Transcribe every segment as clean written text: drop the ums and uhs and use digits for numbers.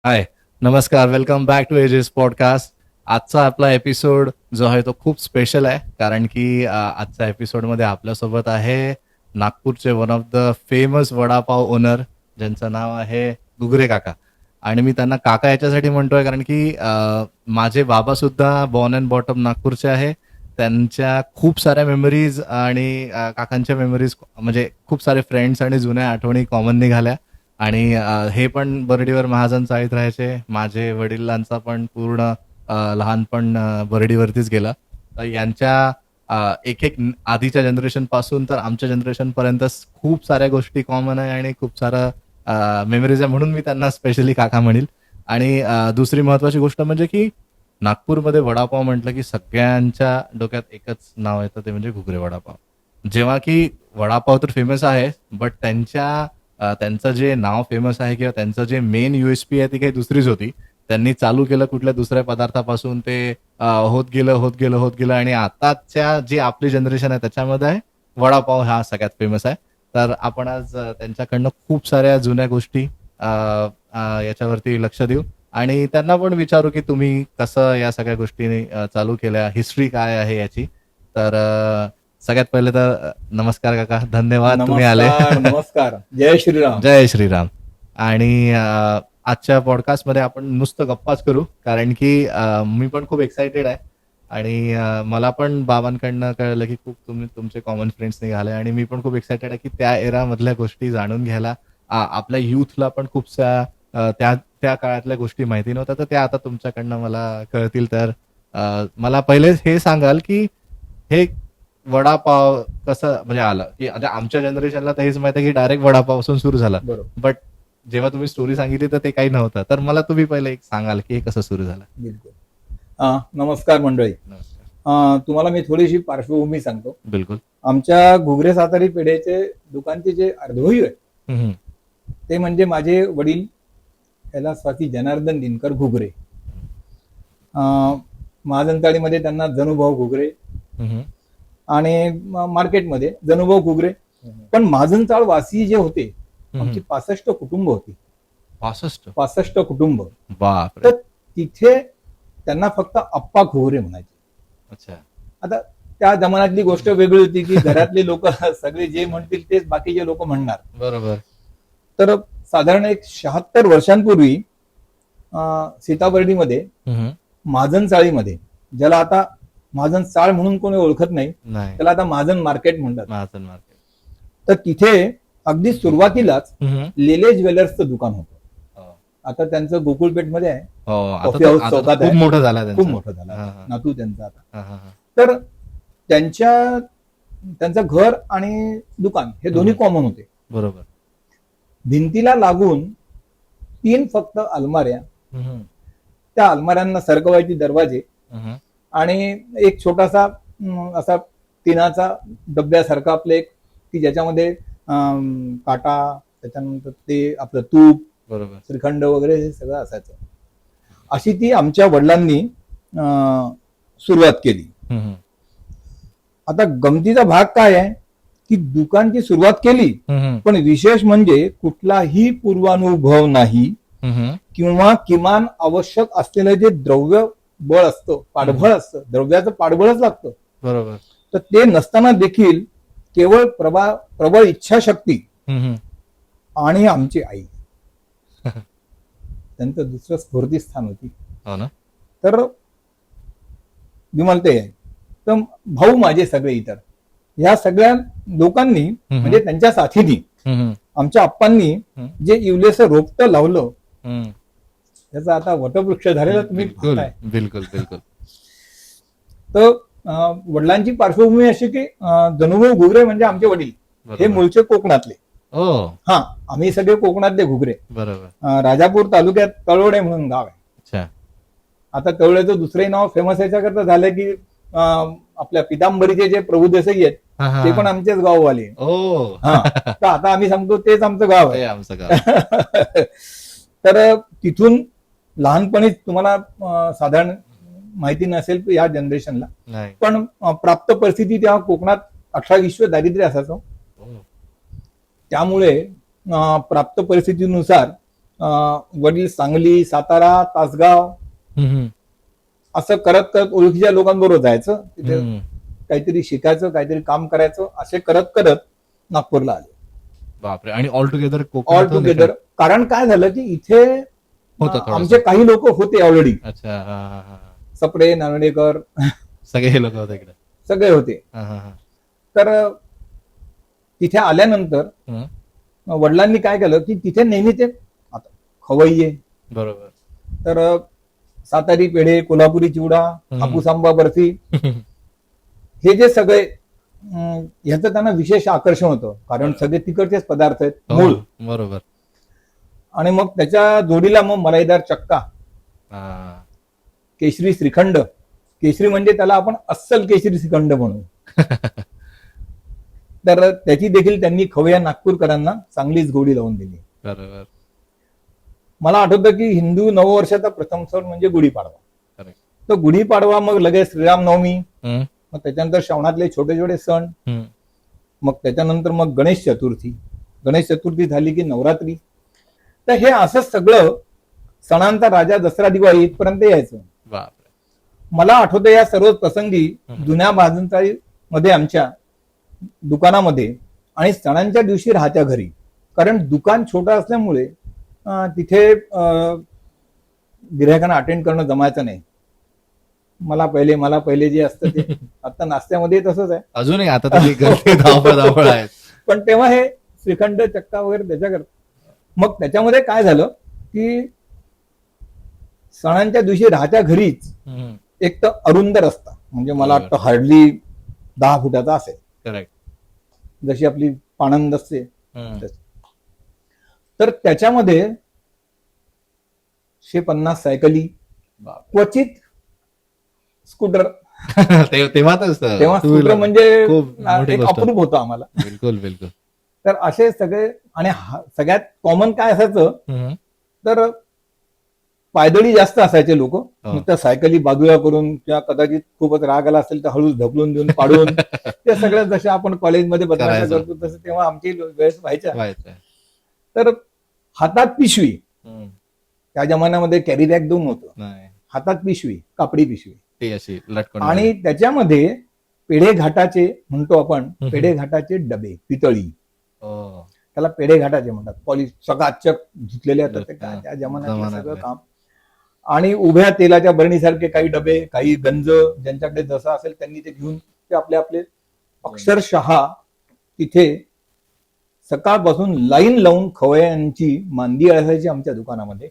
हाय, नमस्कार. Welcome back to एजेस podcast. आजचा आपला एपिसोड जो आहे तो खूप स्पेशल आहे, कारण की आजच्या एपिसोडमध्ये आपल्यासोबत आहे नागपूरचे one of the famous vada pav owner, ज्यांचं नाव आहे घुगरे काका. आणि मी त्यांना काका याच्यासाठी म्हणतोय कारण की माझे बाबा सुद्धा बॉर्न अँड बॉटम नागपूरचे आहे. त्यांच्या खूप साऱ्या मेमरीज आणि काकांच्या मेमरीज म्हणजे खूप सारे फ्रेंड्स आणि जुन्या आठवणी कॉमन निघाल्या. आणि हे पण बर्डीवर महाजन चाळीत राहायचे. माझे वडिलांचा पण पूर्ण लहानपण बर्डीवरतीच गेला. तर यांच्या एक एक आधीच्या जनरेशन पासून तर आमच्या जनरेशन पर्यंत खूप साऱ्या गोष्टी कॉमन आहे आणि खूप सारं मेमरीज आहे, म्हणून मी त्यांना स्पेशली काका म्हणेल. आणि दुसरी महत्वाची गोष्ट म्हणजे की नागपूरमध्ये वडापाव म्हटलं की सगळ्यांच्या डोक्यात एकच नाव येतं, ते म्हणजे घुगरे वडापाव. जेव्हा की वडापाव तर फेमस आहे, बट त्यांचं जे नाव फेमस आहे किंवा त्यांचं जे मेन युएसपी आहे ती काही दुसरीच होती. त्यांनी चालू केलं कुठल्या दुसऱ्या पदार्थापासून, ते होत गेलं आणि आताच्या जी आपली जनरेशन आहे त्याच्यामध्ये आहे वडापाव हा सगळ्यात फेमस आहे. तर आपण आज त्यांच्याकडनं खूप साऱ्या जुन्या गोष्टी याच्यावरती लक्ष देऊ आणि त्यांना पण विचारू की तुम्ही कसं या सगळ्या गोष्टी चालू केल्या, हिस्ट्री काय आहे याची. तर सगळ्यात पहिले तर नमस्कार काका, धन्यवाद तुम्ही आले. नमस्कार नमस्कार. जय श्रीराम. जय श्रीराम. आणि आजच्या पॉडकास्टमध्ये आपण नुसतं गप्पाच करू, कारण की मी पण खूप एक्साइटेड आहे. आणि मला पण बाबांकडनं कळलं की खूप तुमचे कॉमन फ्रेंड्स निघाले आणि मी पण खूप एक्साइटेड आहे की त्या एरा मधल्या गोष्टी जाणून घ्यायला. आपल्या युथला पण त्या त्या काळातल्या गोष्टी माहिती नव्हत्या, तर त्या आता तुमच्याकडनं मला कळतील. तर मला पहिले हे सांगाल की हे वडापाव कसं म्हणजे आलं, की आता आमच्या जनरेशनला तर हेच माहिती आहे की डायरेक्ट वडापावपासून सुरू झाला. बरोबर. बट जेव्हा तुम्ही स्टोरी सांगितली तर ते काही नव्हतं. तर मला तुम्ही पहिले एक सांगाल की हे कसं सुरू झालं. बिलकुल. नमस्कार मंडळी. नमस्कार. तुम्हाला मी थोडीशी पार्श्वभूमी सांगतो. बिलकुल. आमच्या घुगरे सातारी पेढेचे दुकानचे जे अर्धवयू आहे हम्म. ते म्हणजे माझे वडील स्वाती जनार्दन दिनकर घुगरे. महाजनचाळीमध्ये त्यांना जनुभाऊ घुगरे हम्म. आणि मार्केटमध्ये जनुभाऊ घुगरे. पण महाजनचाळ वासी जे होते, आमची 65 कुटुंब होती. 65 कुटुंब. बाप. तर तिथे त्यांना फक्त अप्पा घुगरे म्हणायचे. अच्छा. आता त्या जमान्यातली गोष्ट वेगळी होती की घरातले लोक सगळे जे म्हणतील तेच बाकीचे लोक म्हणणार. बरोबर. तर साधारण एक 76 वर्षांपूर्वी सीताबर्डीमध्ये महाजन चाळीमध्ये, ज्याला आता महाजन चाळ म्हणून कोणी ओळखत नाही, त्याला आता महाजन मार्केट म्हणतात. महाजन मार्केट. तर तिथे अगदी सुरुवातीलाच लेले ज्वेलर्सचं दुकान होतं. आता त्यांचं गोकुळपेठमध्ये आहे. कॉफी हाऊस चौकात आहे. खूप मोठं झालं. खूप मोठं झालं नातू त्यांचा आता. आता. तर त्यांचं घर आणि दुकान हे दोन्ही कॉमन होते. बरोबर. भिंतीला लागून 3 फक्त अलमाऱ्या, त्या अलमाऱ्यांना सरकवायचे दरवाजे आणि एक छोटासा असा टिनाचा डब्यासारखा आपलं एक, की ज्याच्यामध्ये काटा, त्याच्यानंतर ते आपलं तूप, बरोबर, श्रीखंड वगैरे हे सगळं असायचं. अशी ती आमच्या वडिलांनी सुरुवात केली. आता गमतीचा भाग काय आहे की दुकानची सुरुवात केली, पण विशेष म्हणजे कुठलाही पूर्वानुभव नाही किंवा किमान आवश्यक असलेलं जे द्रव्य बळ असतं, पाठबळ असतं, द्रव्याचं पाठबळच लागतं. बरोबर. तर ते नसताना देखील केवळ प्रबळ इच्छाशक्ती आणि आमची आई त्यांचं दुसरं स्फूर्तीस्थान होती. हो ना. तर विमलते आहे, तर भाऊ माझे सगळे इतर ह्या सगळ्या लोकांनी म्हणजे त्यांच्या साथीनी आमच्या आप्पांनी जे इवलेसं रोपटं लावलं त्याचा आता वटवृक्ष झालेला तुम्ही पाहताय. बिलकुल बिलकुल. तर वडिलांची पार्श्वभूमी अशी की जनुभाऊ घुगरे म्हणजे आमचे वडील हे मूळचे कोकणातले. हा, आम्ही सगळे कोकणातले घुगरे. बरोबर. राजापूर तालुक्यात तळवडे म्हणून गाव आहे. अच्छा. आता तळवड्याचं दुसरंही नाव फेमस याच्याकरता झालं की आपल्या पितांबरीचे जे प्रभू देसाई आहेत ते पण आमचेच गाववाले. तर आता आम्ही सांगतो तेच आमचं गाव आहे. आमचं गाव. तर तिथून लहानपणीच तुम्हाला साधारण माहिती नसेल या जनरेशनला, पण प्राप्त परिस्थिती तेव्हा कोकणात 18-20 दारिद्र्य असायचं. त्यामुळे प्राप्त परिस्थितीनुसार वडील सांगली, सातारा, तासगाव हम्म. असं करत करत ओळखीच्या लोकांबरोबर जायचं, तिथे हम्म. काहीतरी शिकायचं, काहीतरी काम करायचं, असे करत करत नागपूरला आले बापरे. आणि ऑल टुगेदर ऑल कोकणातून टुगेदर. कारण काय झालं की इथे होतं थोडंसं. आमचे काही लोक होते ऑलरेडी, अच्छा. हा हा हा. सपडे, नारळेकर सगळे हे लोक होते इकडे. सगळे होते. हा हा हा. तर तिथे आल्यानंतर हम्म. वडिलांनी काय केलं की तिथे नेहमी ते आता खवय्ये आहे, बरोबर. तर सातारी पेढे, कोल्हापुरी चिवडा, हापूस आंबा बर्फी, हे जे सगळे ह्याचं त्यांना विशेष आकर्षण होतं, कारण सगळे तिकडचेच पदार्थ आहेत हो, मूळ. बरोबर. आणि मग त्याच्या जोडीला मग मलाईदार चक्का, हा. केशरी श्रीखंड. केशरी म्हणजे त्याला आपण अस्सल केशरी श्रीखंड म्हणू. तर त्याची देखील त्यांनी खवय्या नागपूरकरांना चांगलीच गोडी लावून दिली. बरोबर. मला आठवतं की हिंदू नववर्षाचा प्रथम सण म्हणजे गुढीपाडवा. Correct. तर गुढीपाडवा, मग लगेच श्रीरामनवमी, हम्म. मग त्याच्यानंतर श्रावणातले छोटे छोटे सण, हम्म. मग त्याच्यानंतर मग गणेश चतुर्थी. गणेश चतुर्थी झाली की नवरात्री. तर हे असं सगळं सणांचा राजा दसरा दिवाळी इथपर्यंत यायचं. बापरे. मला आठवतं या सर्व प्रसंगी जुन्या बाजारांच्या मध्ये, आमच्या दुकानामध्ये आणि सणांच्या दिवशी राहत्या घरी, कारण दुकान छोटं असल्यामुळे तिथे गिऱ्हाईकांना अटेंड करणं जमायचं नाही. मला पहिले जे असतं ते आता नाश्त्यामध्ये तसंच आहे, अजूनही आता तरी गर्दी धावपळ आहे. पण तेव्हा हे श्रीखंड, चक्का वगैरे त्याच्याकरता. मग त्याच्यामध्ये काय झालं की सणांच्या दिवशी राहत्या घरीच हम्म. एक तर अरुंद रस्ता, म्हणजे मला बरोबर. वाटतं हार्डली 10 फुटाचा असेल, करेक्ट. जशी आपली पाणंद असते. हम्म. तर त्याच्यामध्ये 150 सायकली, बापरे. क्वचित स्कूटर. तेव्हा तर तेव्हा two स्कूटर wheeler म्हणजे खूप मोठी एक गोष्ट. अप्रूप होतं आम्हाला. बिलकुल बिलकुल. तर असे सगळे. आणि सगळ्यात कॉमन काय असायचं, हम्म. तर पायदळी जास्त असायचे लोक. मग त्या सायकली बाजूला करून किंवा कदाचित खूपच राग आला असेल तर हळूच ढकलून देऊन पाडून ते सगळं जसे आपण कॉलेजमध्ये बदलायला करायचं. करतो तसं तेव्हा आमची वेळेस व्हायच्या. व्हायचं. तर हातात पिशवी, हम्म. त्या जमान्यामध्ये कॅरी बॅग दोन होतं, नाही, हातात पिशवी, कापडी पिशवी, ती अशी लटकून. आणि त्याच्यामध्ये पेढे घाटाचे म्हणतो आपण, हम्म. पेढे घाटाचे डबे पितळी, हो. त्याला पेढे घाटाचे म्हणतात. पॉलिश चकाचक धुतलेले असतात ते, काय हा. त्या जमान्यातलं सगळं जमान्यातले. काम. आणि उभ्या तेलाच्या बरणीसारखे काही डबे, काही गंज, ज्यांच्याकडे जसं असेल त्यांनी ते घेऊन ते आपले आपले अक्षरशः तिथे सकाळपासून लाईन लावून खवय्यांची मांदी असायची आमच्या दुकानामध्ये.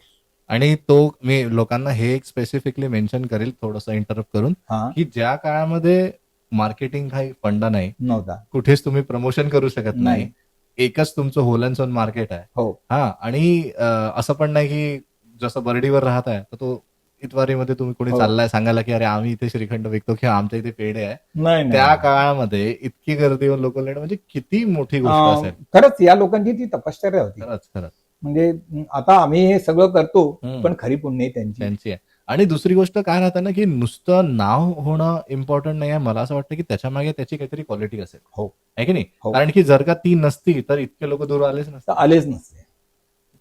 आणि तो मी लोकांना हे एक स्पेसिफिकली मेन्शन करेल थोडंसं इंटरप्ट करून, हा की ज्या काळामध्ये मार्केटिंग काही फंडा नाही, नव्हता. कुठेच तुम्ही प्रमोशन करू शकत नाही, नाही. एकच तुमचं होल अँड सोन मार्केट आहे. हो. हा. आणि असं पण नाही की जसं बर्डीवर राहत आहे तर तो इतवारीमध्ये तुम्ही कोणी हो. चाललाय सांगायला की अरे आम्ही इथे श्रीखंड विकतो किंवा आमच्या इथे पेढे आहे, नाही त्या नाही. काळामध्ये इतकी गर्दी येऊन लोक लेणं म्हणजे किती मोठी गोष्ट असेल. खरंच या लोकांची ती तपश्चर्या होती. खरंच खरंच म्हणजे आता आम्ही हे सगळं करतो, हम्म. पण खरी पुण्य त्यांची. त्यांची आहे. आणि दुसरी गोष्ट काय राहतं ना, की नुसतं नाव होणं इम्पॉर्टंट नाही आहे. मला असं वाटतं की त्याच्या मागे त्याची काहीतरी क्वालिटी असेल, हो. आहे की नाही? हो. कारण की जर का ती नसती तर इतके लोक दूर आलेच नसते. तर आलेच नसते.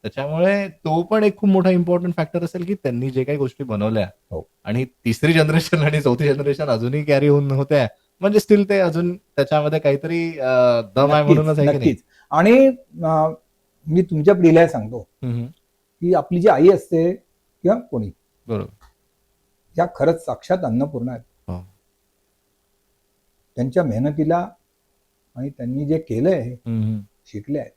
त्याच्यामुळे तो पण एक खूप मोठा इम्पॉर्टंट फॅक्टर असेल की त्यांनी जे काही गोष्टी बनवल्या, हो. आणि तिसरी जनरेशन आणि चौथी जनरेशन अजूनही कॅरी होऊन होते, म्हणजे स्टील ते अजून त्याच्यामध्ये काहीतरी दम आहे म्हणूनच आहे की नाही? नक्कीच. आणि मी तुमच्या पिढीला सांगतो हम्म. की आपली जी आई असते किंवा कोणी, बरोबर. या खरंच साक्षात अन्नपूर्णा आहेत. हो. त्यांच्या मेहनतीला आणि त्यांनी जे केलंय, हम्म. शिकले आहेत,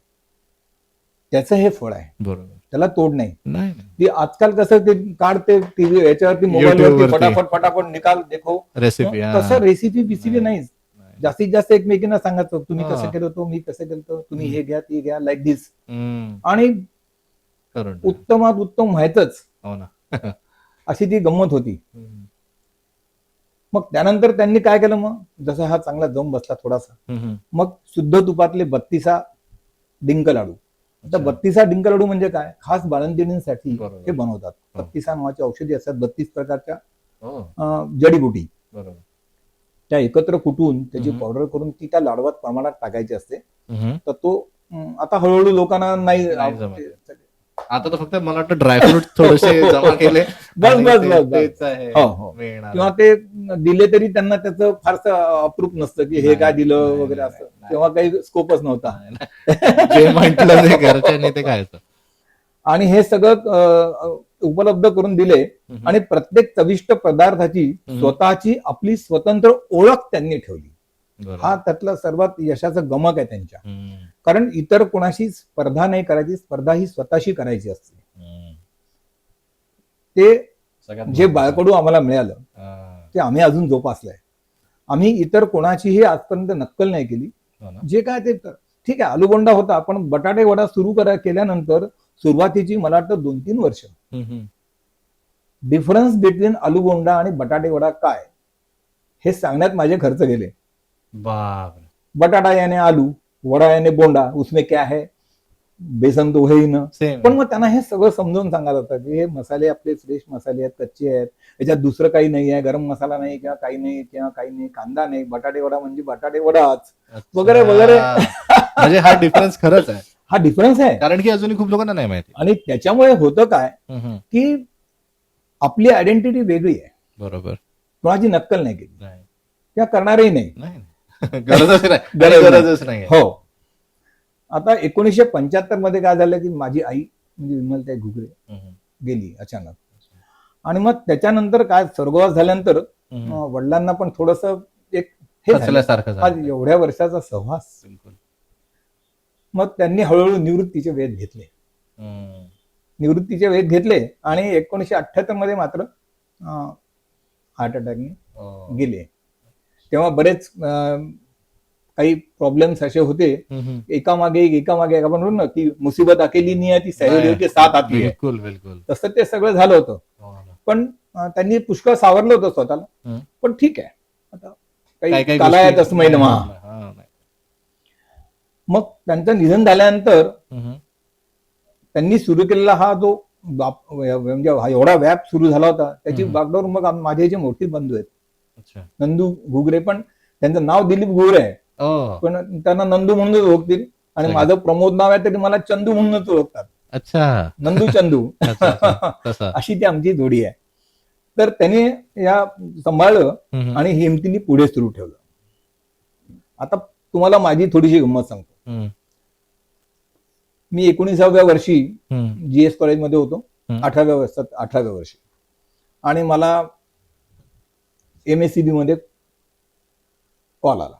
त्याचं हे फळ आहे. बरोबर. त्याला तोड नाही. नाही. ती आजकाल कसं ते काढते टीव्ही याच्यावरती, YouTube मोबाईलवरती वरती. फटाफट निकाल देखो. रेसिपी. तसं रेसिपी बिसिपी नाहीच. जास्तीत जास्त एकमेकींना सांगायचं, तुम्ही हा. कसं केलं होतं, मी कसं केलं होतं, तुम्ही हे घ्या, ती घ्या, लाईक दिस. हम्म. आणि करून. उत्तमात उत्तम व्हायचंच, हो ना. अशी ती गंमत होती. हम्म. मग त्यानंतर त्यांनी काय केलं, मग जसा हा चांगला जम बसला थोडासा, हम्म. मग शुद्ध तुपातले 32 डिंक लाडू. आता अच्छा. 32 डिंक लाडू म्हणजे काय, खास बाळंतिणींसाठी बरोबर. हे बनवतात. हो. 32 नावाची औषधी असतात, 32 प्रकारच्या हो. जडीबुटी, बरोबर. त्या एकत्र कुटून त्याची हम्म. पावडर करून ती त्या लाडवात प्रमाणात टाकायची असते. हम्म. तर तो आता हळूहळू लोकांना नाही नाही जमत. आता तर फक्त मला वाटतं ड्रायफ्रूट थोडेसे जमा केले बस आणि बस ते- बस बस तेच आहे हो हो मिळणार. किंवा ते दिले तरी त्यांना त्याचं फारसं अप्रूप नसतं की हे नाही, काय दिलं नाही, वगैरे नाही, असं नाही. तेव्हा काही स्कोपच नव्हता. नाही, नाही. जे म्हटलं ते घरच्यांनी ते खायचं. आणि हे सगळं उपलब्ध करून दिले आणि प्रत्येक चविष्ट पदार्थाची स्वतःची आपली स्वतंत्र ओळख त्यांनी ठेवली. बरोबर. हा त्यातला सर्वात यशाचं गमक आहे त्यांच्या. हम्म, कारण इतर कोणाशी स्पर्धा नाही करायची, स्पर्धा ही स्वतःशी करायची असते. हम्म. ते सगळ्यात जे महत्त्वाचं. बाळकडू आम्हाला मिळालं हा, ते आम्ही अजून जोपासलंय. आम्ही इतर कोणाचीही आजपर्यंत नक्कल नाही केली. हो ना? जे काय ते ठीक आहे आलूबोंडा होता पण बटाटे वडा सुरू केल्यानंतर सुरुवातीची मला वाटतं 2-3 वर्ष हम्म. डिफरन्स बिटवीन आलूबोंडा आणि बटाटे वडा काय हे सांगण्यात माझे खर्च गेले. बापरे. बटाटा याने आलू, वडा याने बोंडा, उसमें क्या है, बेसन तो है ही ना. सेम. पण मग त्यांना हे सगळं समजावून सांगायला होतं की हे मसाले आपले फ्रेश मसाले आहेत, कच्चे आहेत, याच्यात दुसरं काही नाही आहे, गरम मसाला नाही किंवा काही नाही, कांदा नाही, बटाटे वडा म्हणजे बटाटे वडाच अच्छा. वगैरे वगैरे. म्हणजे हा डिफरन्स खरंच आहे, हा डिफरन्स आहे. कारण की अजूनही खूप लोकांना नाही माहिती. आणि त्याच्यामुळे होतं काय हम्म. की आपली आयडेंटिटी वेगळी आहे, बरोबर. कोणाची नक्कल नाही केली नाही, किंवा करणारही नाही. नाही. गरजच नाही. गरजच नाही. हो. आता 1975 मध्ये काय झालं की माझी आई म्हणजे विमलताई घुगरे हम्म. गेली अचानक. आणि मग त्याच्यानंतर काय स्वर्गवास झाल्यानंतर वडिलांना पण थोडस एक हे झालं. खचल्यासारखं आज झालं. एवढ्या वर्षाचा सहवास. बिलकुल. मग त्यांनी हळूहळू निवृत्तीचे वेध घेतले. हम्म. निवृत्तीचे वेध घेतले आणि 1978 मध्ये मात्र हार्ट अटॅकने हो. गेले. तेव्हा बरेच काही प्रॉब्लेम्स असे होते हम्म. एकामागे एक आपण म्हणू ना की मुसीबत अकेली नाही आहे ती सहेलियों के साथ आती है. बिलकुल बिलकुल. तसं ते सगळं झालं होतं. हो ना. पण त्यांनी पुष्कळ सावरलं होतं स्वतःला. हम्म. पण ठीक आहे आता काही काही कालायत गोष्टी- असं महिना हा, नाही. मग त्यांचं निधन झाल्यानंतर हम्म. त्यांनी सुरू केलेला हा जो म्हणजे हा एवढा व्याप सुरू झाला होता त्याची बागडोर मग माझे जे मोठे बंधू आहेत अच्छा. नंदू घुगरे, पण त्यांचं नाव दिलीप घुगरे आहे ओ. पण त्यांना नंदू म्हणूनच ओळखतील आणि सगळं. माझं प्रमोद नाव आहे तरी मला चंदू म्हणूनच ओळखतात. अच्छा. नंदू चंदू अच्छा, अच्छा. तसं. अशी ती आमची जोडी आहे. तर त्याने या सांभाळलं हम्म. आणि हिमतीने पुढे सुरू ठेवलं. आता तुम्हाला माझी थोडीशी गंमत सांगतो. हम्म. मी 19व्या वर्षी हम्म. जीएस कॉलेजमध्ये होतो. हम्म. 18व्या वर्षी आणि मला MSCB मध्ये कॉल आला.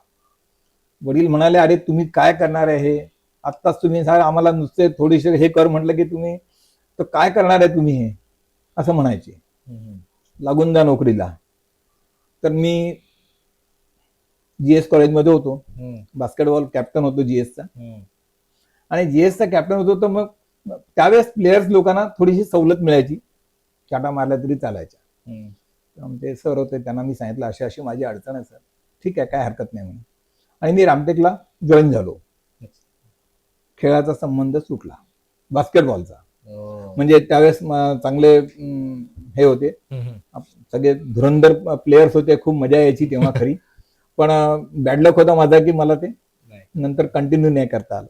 वडील म्हणाले अरे तुम्ही काय करणार आहे आत्ताच तुम्ही आम्हाला नुसते थोडीशी हे कर म्हटलं की तुम्ही तर काय करणार आहे तुम्ही हे असं म्हणायचे. हम्म. लागून द्या नोकरीला. तर मी जीएस कॉलेजमध्ये होतो. हम्म. बास्केटबॉल कॅप्टन होतो जीएसचा. हम्म. आणि जीएसचा कॅप्टन होतो तर मग त्यावेळेस प्लेयर्स लोकांना थोडीशी सवलत मिळायची, चाटा मारल्या तरी चालायच्या. हम्म. आमचे सर होते त्यांना मी सांगितलं अशी अशी माझी अडचण आहे सर. ठीक आहे काय हरकत नाही म्हणून. आणि मी रामटेकला जॉईन झालो. खेळाचा संबंध सुटला बास्केटबॉलचा. ओ. म्हणजे त्यावेळेस चांगले हे होते हम्म. सगळे धुरंधर प्लेयर्स होते, खूप मजा यायची तेव्हा खरी. पण बॅडलक होता माझा की मला ते नाही. नंतर कंटिन्यू नाही करता आलं.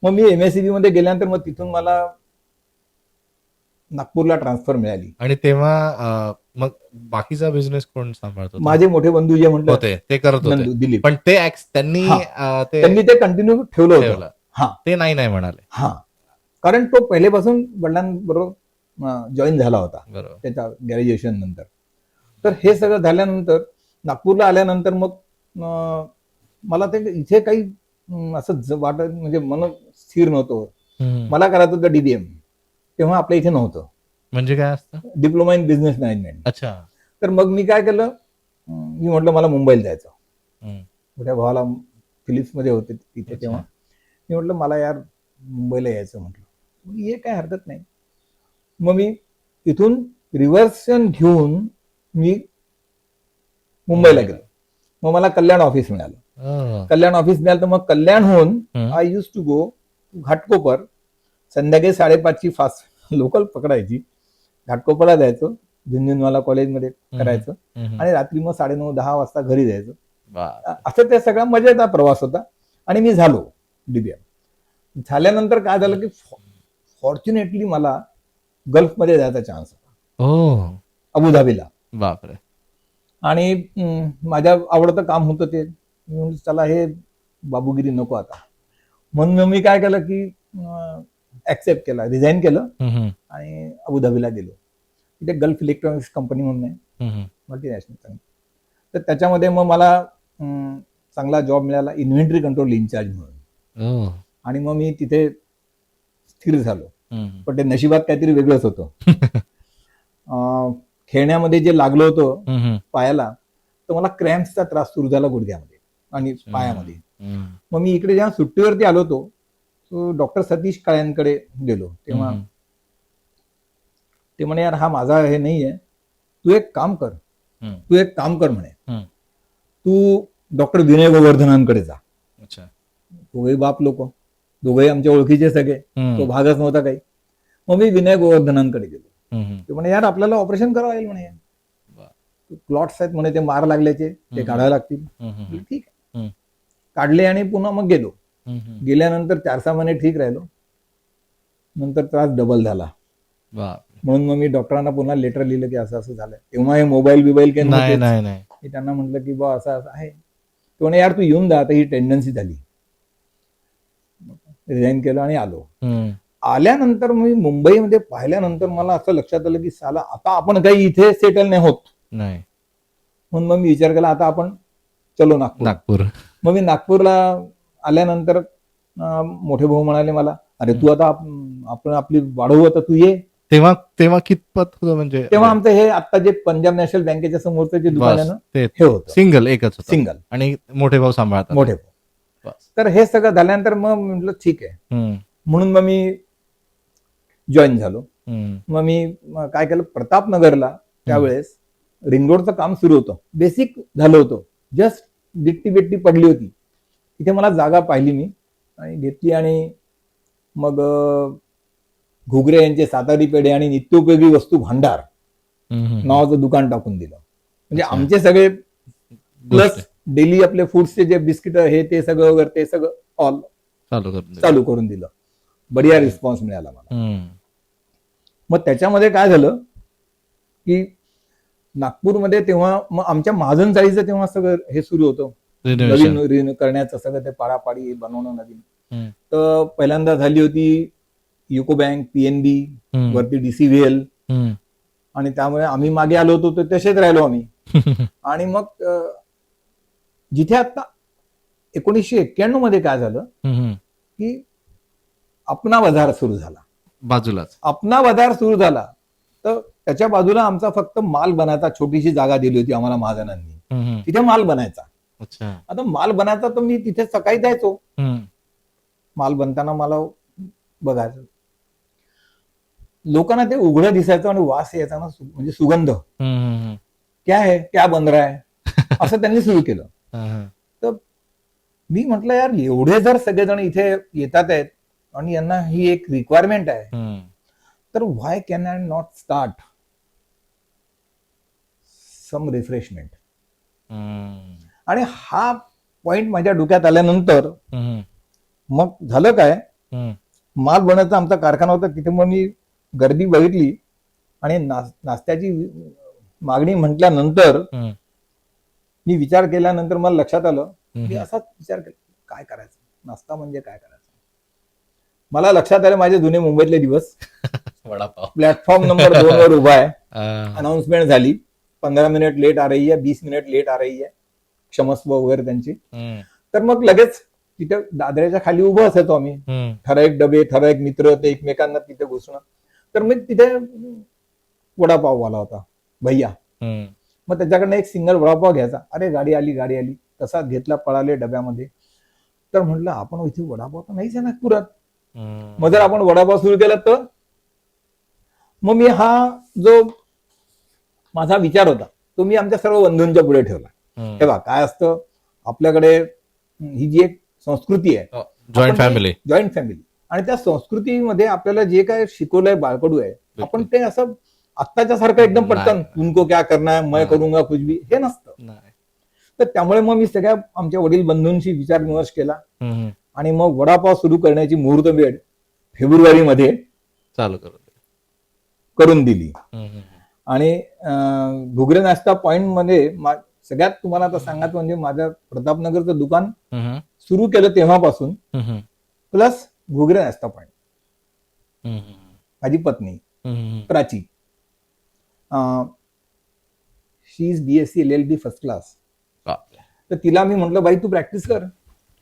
मग मी MSCB मध्ये गेल्यानंतर मग तिथून मला नागपूरला ट्रान्सफर मिळाली. आणि तेव्हा मग बाकीचा बिझनेस कोण सांभाळतो? माझे मोठे बंधू जे म्हटलं होते ते करत नंदू होते, दिलीप पण ते त्यांनी त्यांनी ते कंटिन्यू ठेवलं होतं. ठेवलं. हा ते नाही म्हणाले. हा कारण तो पहिलेपासून वडिलांबरोबर जॉईन झाला होता बरोबर. त्याच्या ग्रॅज्युएशन नंतर. तर हे सगळं झाल्यानंतर नागपूरला आल्यानंतर मग मला ते इथे काही असं वाटत म्हणजे मन स्थिर नव्हतं. हम्म. मला करायचं होतं DBM. तेव्हा आपल्या इथे नव्हतं, म्हणजे काय असतं? Diploma in business management. अच्छा. तर मग मी काय केलं, मी म्हटलं मला मुंबईला जायचं. हम्म. मोठ्या भावाला फिलिप्समध्ये होते तिथे अच्छा. तेव्हा. मी म्हटलं मला यार मुंबईला यायचं म्हटलं. मग ये काय हरकत नाही. मग मी इथून रिव्हर्सन घेऊन मी मुंबईला गेलो. मग मला कल्याण ऑफिस मिळालं. ओ. कल्याण ऑफिस मिळालं तर मग कल्याणहून hmm. I use to go Ghatkopar. संध्याकाळी 5:30ची फास्ट लोकल पकडायची, घाटकोपरला जायचो, झुंझुनवाला कॉलेजमध्ये करायचं हम्म. आणि रात्री मग 9:30-10 वाजता घरी जायचं. वा. असं ते सगळा मजेदार प्रवास होता. आणि मी झालो DBM. झाल्यानंतर काय झालं की फॉर्च्युनेटली मला गल्फमध्ये जायचा चान्स होता, ओ अबुधाबीला. बापरे. आणि माझ्या आवडतं काम होतं ते. मी म्हणलं चला हे बाबूगिरी नको आता, म्हणून मग मी काय केलं की ऍक्सेप्ट केला, रिझाईन केलं आणि अबुधाबीला गेलो. तिथे गल्फ इलेक्ट्रॉनिक्स कंपनी म्हणून आहे, मल्टीनॅशनल. तर त्याच्यामध्ये मग मला चांगला जॉब मिळाला, इन्व्हेंटरी कंट्रोल इन्चार्ज म्हणून. आणि मग मी तिथे स्थिर झालो. पण ते नशिबात काहीतरी वेगळंच होतं. खेळण्यामध्ये जे लागलं होतं पायाला, तर मला क्रॅम्प्सचा त्रास सुरू झाला गुडघ्यामध्ये आणि पायामध्ये. मग मी इकडे जेव्हा सुट्टीवरती आलो होतो, तो डॉक्टर सतीश काळ्यांकडे गेलो. तेव्हा ते म्हणे यार हा माझा हे नाहीये, तू एक काम कर म्हणे, तू डॉक्टर विनय गोवर्धनांकडे जा. दोघेही बाप लोक, दोघेही आमच्या ओळखीचे सगळे, तो भागच नव्हता काही. मग मी विनय गोवर्धनांकडे गेलो. ते म्हणे यार आपल्याला ऑपरेशन करावं लागेल म्हणे, क्लॉट्स आहेत म्हणे, ते मार लागल्याचे, ते काढावे लागतील. ठीक आहे, काढले आणि पुन्हा मग गेलो. गेल्यानंतर 4-6 महिने ठीक राहिलो, नंतर त्रास डबल झाला. म्हणून मग मी डॉक्टरांना पुन्हा लेटर लिहिलं की असं असं झालंय. तेव्हा हे मोबाईल काही नव्हते. मी त्यांना म्हटलं की बा असं असं आहे. ते म्हणे यार तू येऊन जा, आता ही टेंडन्सी झाली. रिझाईन केलं आणि आलो. आल्यानंतर मी मुंबईमध्ये पाहिल्यानंतर मला असं लक्षात आलं की साला आता आपण काही इथे सेटल नाही होत. म्हणून मग मी विचार केला आता आपण चलो नागपूर. मग मी नागपूरला आल्यानंतर मोठे भाऊ म्हणाले मला, अरे तू आता आपण आपली वाढवू, आता तू ये. तेव्हा कितपत होतं म्हणजे? तेव्हा आमचं हे आता जे पंजाब नॅशनल बँकेच्या समोरचं जे दुकान आहे ना, हे होतं सिंगल, एकच सिंगल, आणि मोठे भाऊ सांभाळतात. मोठे भाऊ. तर हे सगळं झाल्यानंतर मग म्हटलं ठीक आहे, म्हणून मग मी जॉईन झालो. मग मी काय केलं, प्रतापनगरला त्यावेळेस रिंग रोडचं काम सुरू होतं, बेसिक झालं होतं, जस्ट बिट्टी बिट्टी पडली होती. तिथे मला जागा पाहिली मी आणि घेतली आणि मग घुगरे यांचे सातारी पेढे आणि नित्योपयोगी वस्तू भांडार नावाचं दुकान टाकून दिलं. म्हणजे आमचे सगळे प्लस डेली आपले फूड्सचे जे बिस्किट हे ते सगळं वगैरे ते सगळं ऑल चालू करून दिलं. बढिया रिस्पॉन्स मिळाला मला. मग त्याच्यामध्ये काय झालं की नागपूरमध्ये तेव्हा मग आमच्या महाजन चाळीचं तेव्हा सगळं हे सुरू होतं, नवीन करण्याचं सगळं, ते पाडापाडी बनवणं नवीन. तर पहिल्यांदा झाली होती युको बँक, PNB, वरती DCVL, आणि त्यामुळे आम्ही मागे आलो होतो तर तसेच राहिलो आम्ही. आणि मग जिथे आता 1991 मध्ये काय झालं की अपना बाजार सुरू झाला, बाजूलाच अपना बाजार सुरू झाला. तर त्याच्या बाजूला आमचा फक्त माल बनायचा, छोटीशी जागा दिली होती आम्हाला महाजनांनी, तिथे माल बनायचा. आता माल बनायचा तर मी तिथे सकाळी जायचो, माल बनताना मला बघायचं, लोकांना ते उघडं दिसायचं आणि वास यायचा ना, म्हणजे सुगंध, क्या बन रहा है असं त्यांनी सुरू केलं. तर मी म्हटलं यार एवढे जर सगळेजण इथे येतात आहेत आणि यांना ही एक रिक्वायरमेंट आहे, तर why can I not start some refreshment. आणि हा पॉइंट माझ्या डोक्यात आल्यानंतर मग झालं काय, माल बनवायचा आमचा कारखाना होता तिथे. मग मी गर्दी बघितली आणि नाश्त्याची मागणी म्हटल्यानंतर मी विचार केल्यानंतर मला लक्षात आलं, मी असाच विचार केला काय करायचं, नाश्ता म्हणजे काय करायचं. मला लक्षात आलं माझे जुने मुंबईतले दिवस. प्लॅटफॉर्म नंबर 2 वर उभा आहे, अनाउन्समेंट झाली, 15 मिनिट लेट आ रही है, 20 मिनिट लेट आ रही है, क्षमस्व वगैरे त्यांची. तर मग लगेच तिथे दादऱ्याच्या खाली उभं असायचो आम्ही, ठराविक डबे, ठराविक मित्र, ते एकमेकांना तिथे घुसणं. तर मग तिथे वडापाव आला होता भैया, मग त्याच्याकडनं एक सिंगल वडापाव घ्यायचा. अरे गाडी आली, तसाच घेतला, पळाले डब्यामध्ये. तर म्हटलं आपण इथे वडापाव तर नाहीच आहे नागपुरात, मग जर आपण वडापाव सुरू केला तर. मग मी हा जो माझा विचार होता तो मी आमच्या सर्व बंधूंच्या पुढे ठेवला. हे बघा काय असतं, आपल्याकडे ही जी एक संस्कृती आहे, जॉईंट फॅमिली, आणि त्या संस्कृतीमध्ये आपल्याला जे काय शिकवलंय बाळकडू आहे, आपण ते असं आत्ताच्या सारखं एकदम पटकन तुमको क्या करना है, मैं करूंगा कुछ भी, हे नसतं. तर त्यामुळे मग मी सगळ्या आमच्या वडील बंधूंशी विचार विमर्श केला आणि मग वडापाव सुरू करण्याची मुहूर्त वेळ फेब्रुवारीमध्ये चालू करू दे. करून दिली. हम्म, हम्म, आणि घुगरे नाश्ता पॉइंट मध्ये सगळ्यात तुम्हाला आता सांगायचं म्हणजे माझं प्रतापनगरचं दुकान हम्म, सुरू केलं तेव्हापासून हम्म, प्लस घुगरे नाश्ता पॉइंट. हम्म, माझी पत्नी हम्म, Prachi, she is BSc LLB first class. बापरे. तर तिला मी म्हटलं बाई तू प्रॅक्टिस कर.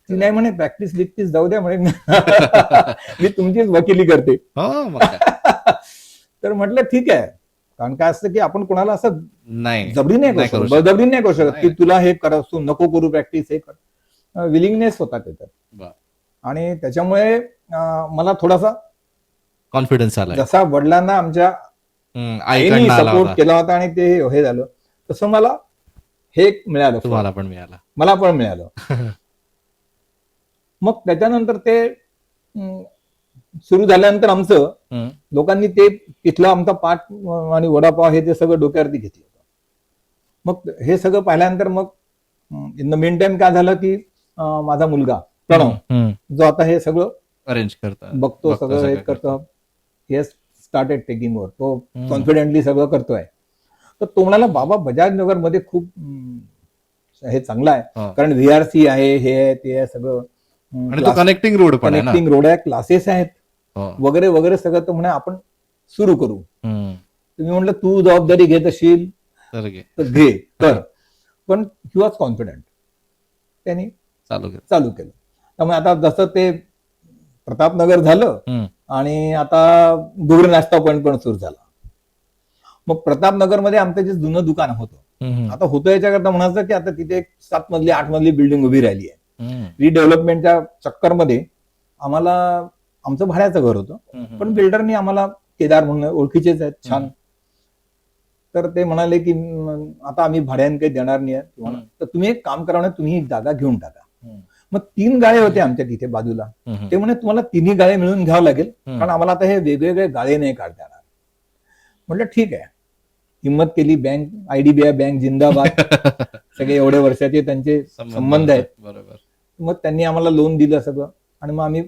ती नाही म्हणे प्रॅक्टिस लिक्टिस जाऊ द्या म्हणे मी तुमचीच वकिली करते. हो मग काय. तर म्हटलं ठीक आहे, कारण काय असतं की आपण कोणाला असं नाही जबरी नाही करू शकत, बळजबरी नाही करू शकत की तुला हे कर, तू नको करू प्रॅक्टिस, हे कर. विलिंगनेस होता त्याच्यात. वा. आणि त्याच्यामुळे मला थोडासा कॉन्फिडन्स आलाय. जसा वडिलांना आमच्या आईने आईकडनं आला सपोर्ट होता, केला होता आणि ते हे झालं, तसं मला हे मिळालं, तुम्हाला पण मिळाला. मला पण मिळालं. मग त्याच्यानंतर ते सुरू झाल्यानंतर आमचं हम्म, लोकांनी ते तिथला आमचा पाठ आणि वडापाव हे ते सगळं डोक्यावरती घेतलं होतं. मग हे सगळं पाहिल्यानंतर मग इन द मेन टाइम काय झालं की माझा मुलगा प्रणव, जो आता हे सगळं अरेंज करता, बघतो, सगळं हे करतो, हे स्टार्टेड टेकिंग ओव्हर, तो कॉन्फिडेंटली सगळं करतोय. तर तो म्हणाला बाबा बजाज नगर मध्ये खूप हे चांगलं आहे, हा. कारण VRC आहे, हे आहे, ते आहे, सगळं आणि तो कनेक्टिंग रोड पण आहे ना. कनेक्टिंग रोड आहे, क्लासेस आहेत हो. वगैरे वगैरे सगळं. तर म्हणे आपण सुरू करू. हम्म, तुम्ही म्हटलं तू जबाबदारी घेत असशील तर घे. तर घे, कर. पण ही वॉज कॉन्फिडंट, त्यांनी चालू घे. चालू केलं. त्यामुळे आता जसं ते प्रतापनगर झालं हम्म, आणि आता घुगरे नाश्ता पॉइंट पण सुरू झाला. मग प्रतापनगर मध्ये आमचं जे जुनं दुकान होतं, हम्म, आता होतं याच्याकरता म्हणायचं की आता तिथे एक 7 मजली 8 मजली बिल्डिंग उभी राहिली आहे. हम्म, रिडेव्हलपमेंटच्या चक्करमध्ये आम्हाला आमचं भाड्याचं घर होतं, हम्म, पण बिल्डरनी आम्हाला, केदार म्हणून ओळखीचेच आहेत छान, तर ते म्हणाले की आता आम्ही भाड्याने काही देणार नाही तुम्हाला, तर तुम्ही एक काम करा, तुम्ही एक जागा घेऊन टाका. हम्म, मग 3 गाळे होते आमच्या तिथे बाजूला. हम्म, ते म्हणे तुम्हाला 3ही गाळे मिळून घ्यावं लागेल, हम्म. कारण आम्हाला आता हे वेगवेगळे गाळे नाही काढता येणार. म्हटलं ठीक आहे, हिंमत केली. बँक, IDBI बँक जिंदाबाद, सगळे एवढे वर्षाचे त्यांचे संबंध आहेत. बरोबर. मग त्यांनी आम्हाला लोन दिलं सगळं. आणि मग आम्ही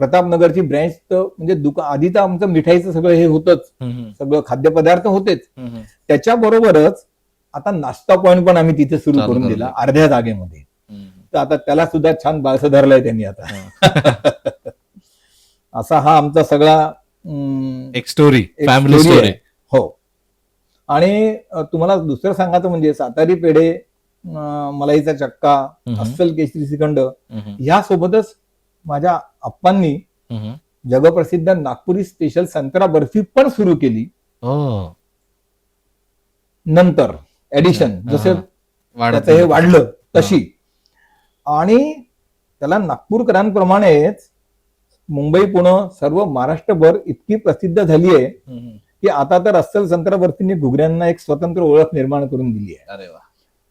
प्रतापनगरची ब्रँच, तर म्हणजे दुकान आधी तर आमचं मिठाईचं सगळं हे होतंच, हम्म, सगळं खाद्यपदार्थ होतेच, हम्म, त्याच्याबरोबरच आता नाश्ता पॉइंट पण आम्ही तिथे सुरू चालू करून करून दिला दिला. अर्ध्या जागेमध्ये. हम्म. तर आता त्याला सुद्धा छान बाळसं धरलंय त्यांनी आता. असा हा आमचा सगळा एक स्टोरी, एक फॅमिली story स्टोरी. आहे. हो. आणि तुम्हाला दुसरं सांगायचं म्हणजे सातारी पेढे, मलाईचा चक्का, हम्म. अस्सल केशरी श्रीखंड, हम्म, यासोबतच माझ्या आप्पांनी हम्म. जगप्रसिद्ध नागपुरी स्पेशल संत्रा बर्फी पण सुरू केली हो. नंतर, ऍडिशन, अच्छा. जसं वाढत त्याचं हे वाढलं तशी. आणि त्याला नागपूरकरांप्रमाणेच मुंबई, पुणे, सर्व महाराष्ट्रभर इतकी प्रसिद्ध झाली आहे हम्म. की आता तर अस्सल संत्रा बर्फीने घुगऱ्यांना एक स्वतंत्र ओळख निर्माण करून दिली आहे. अरे वा.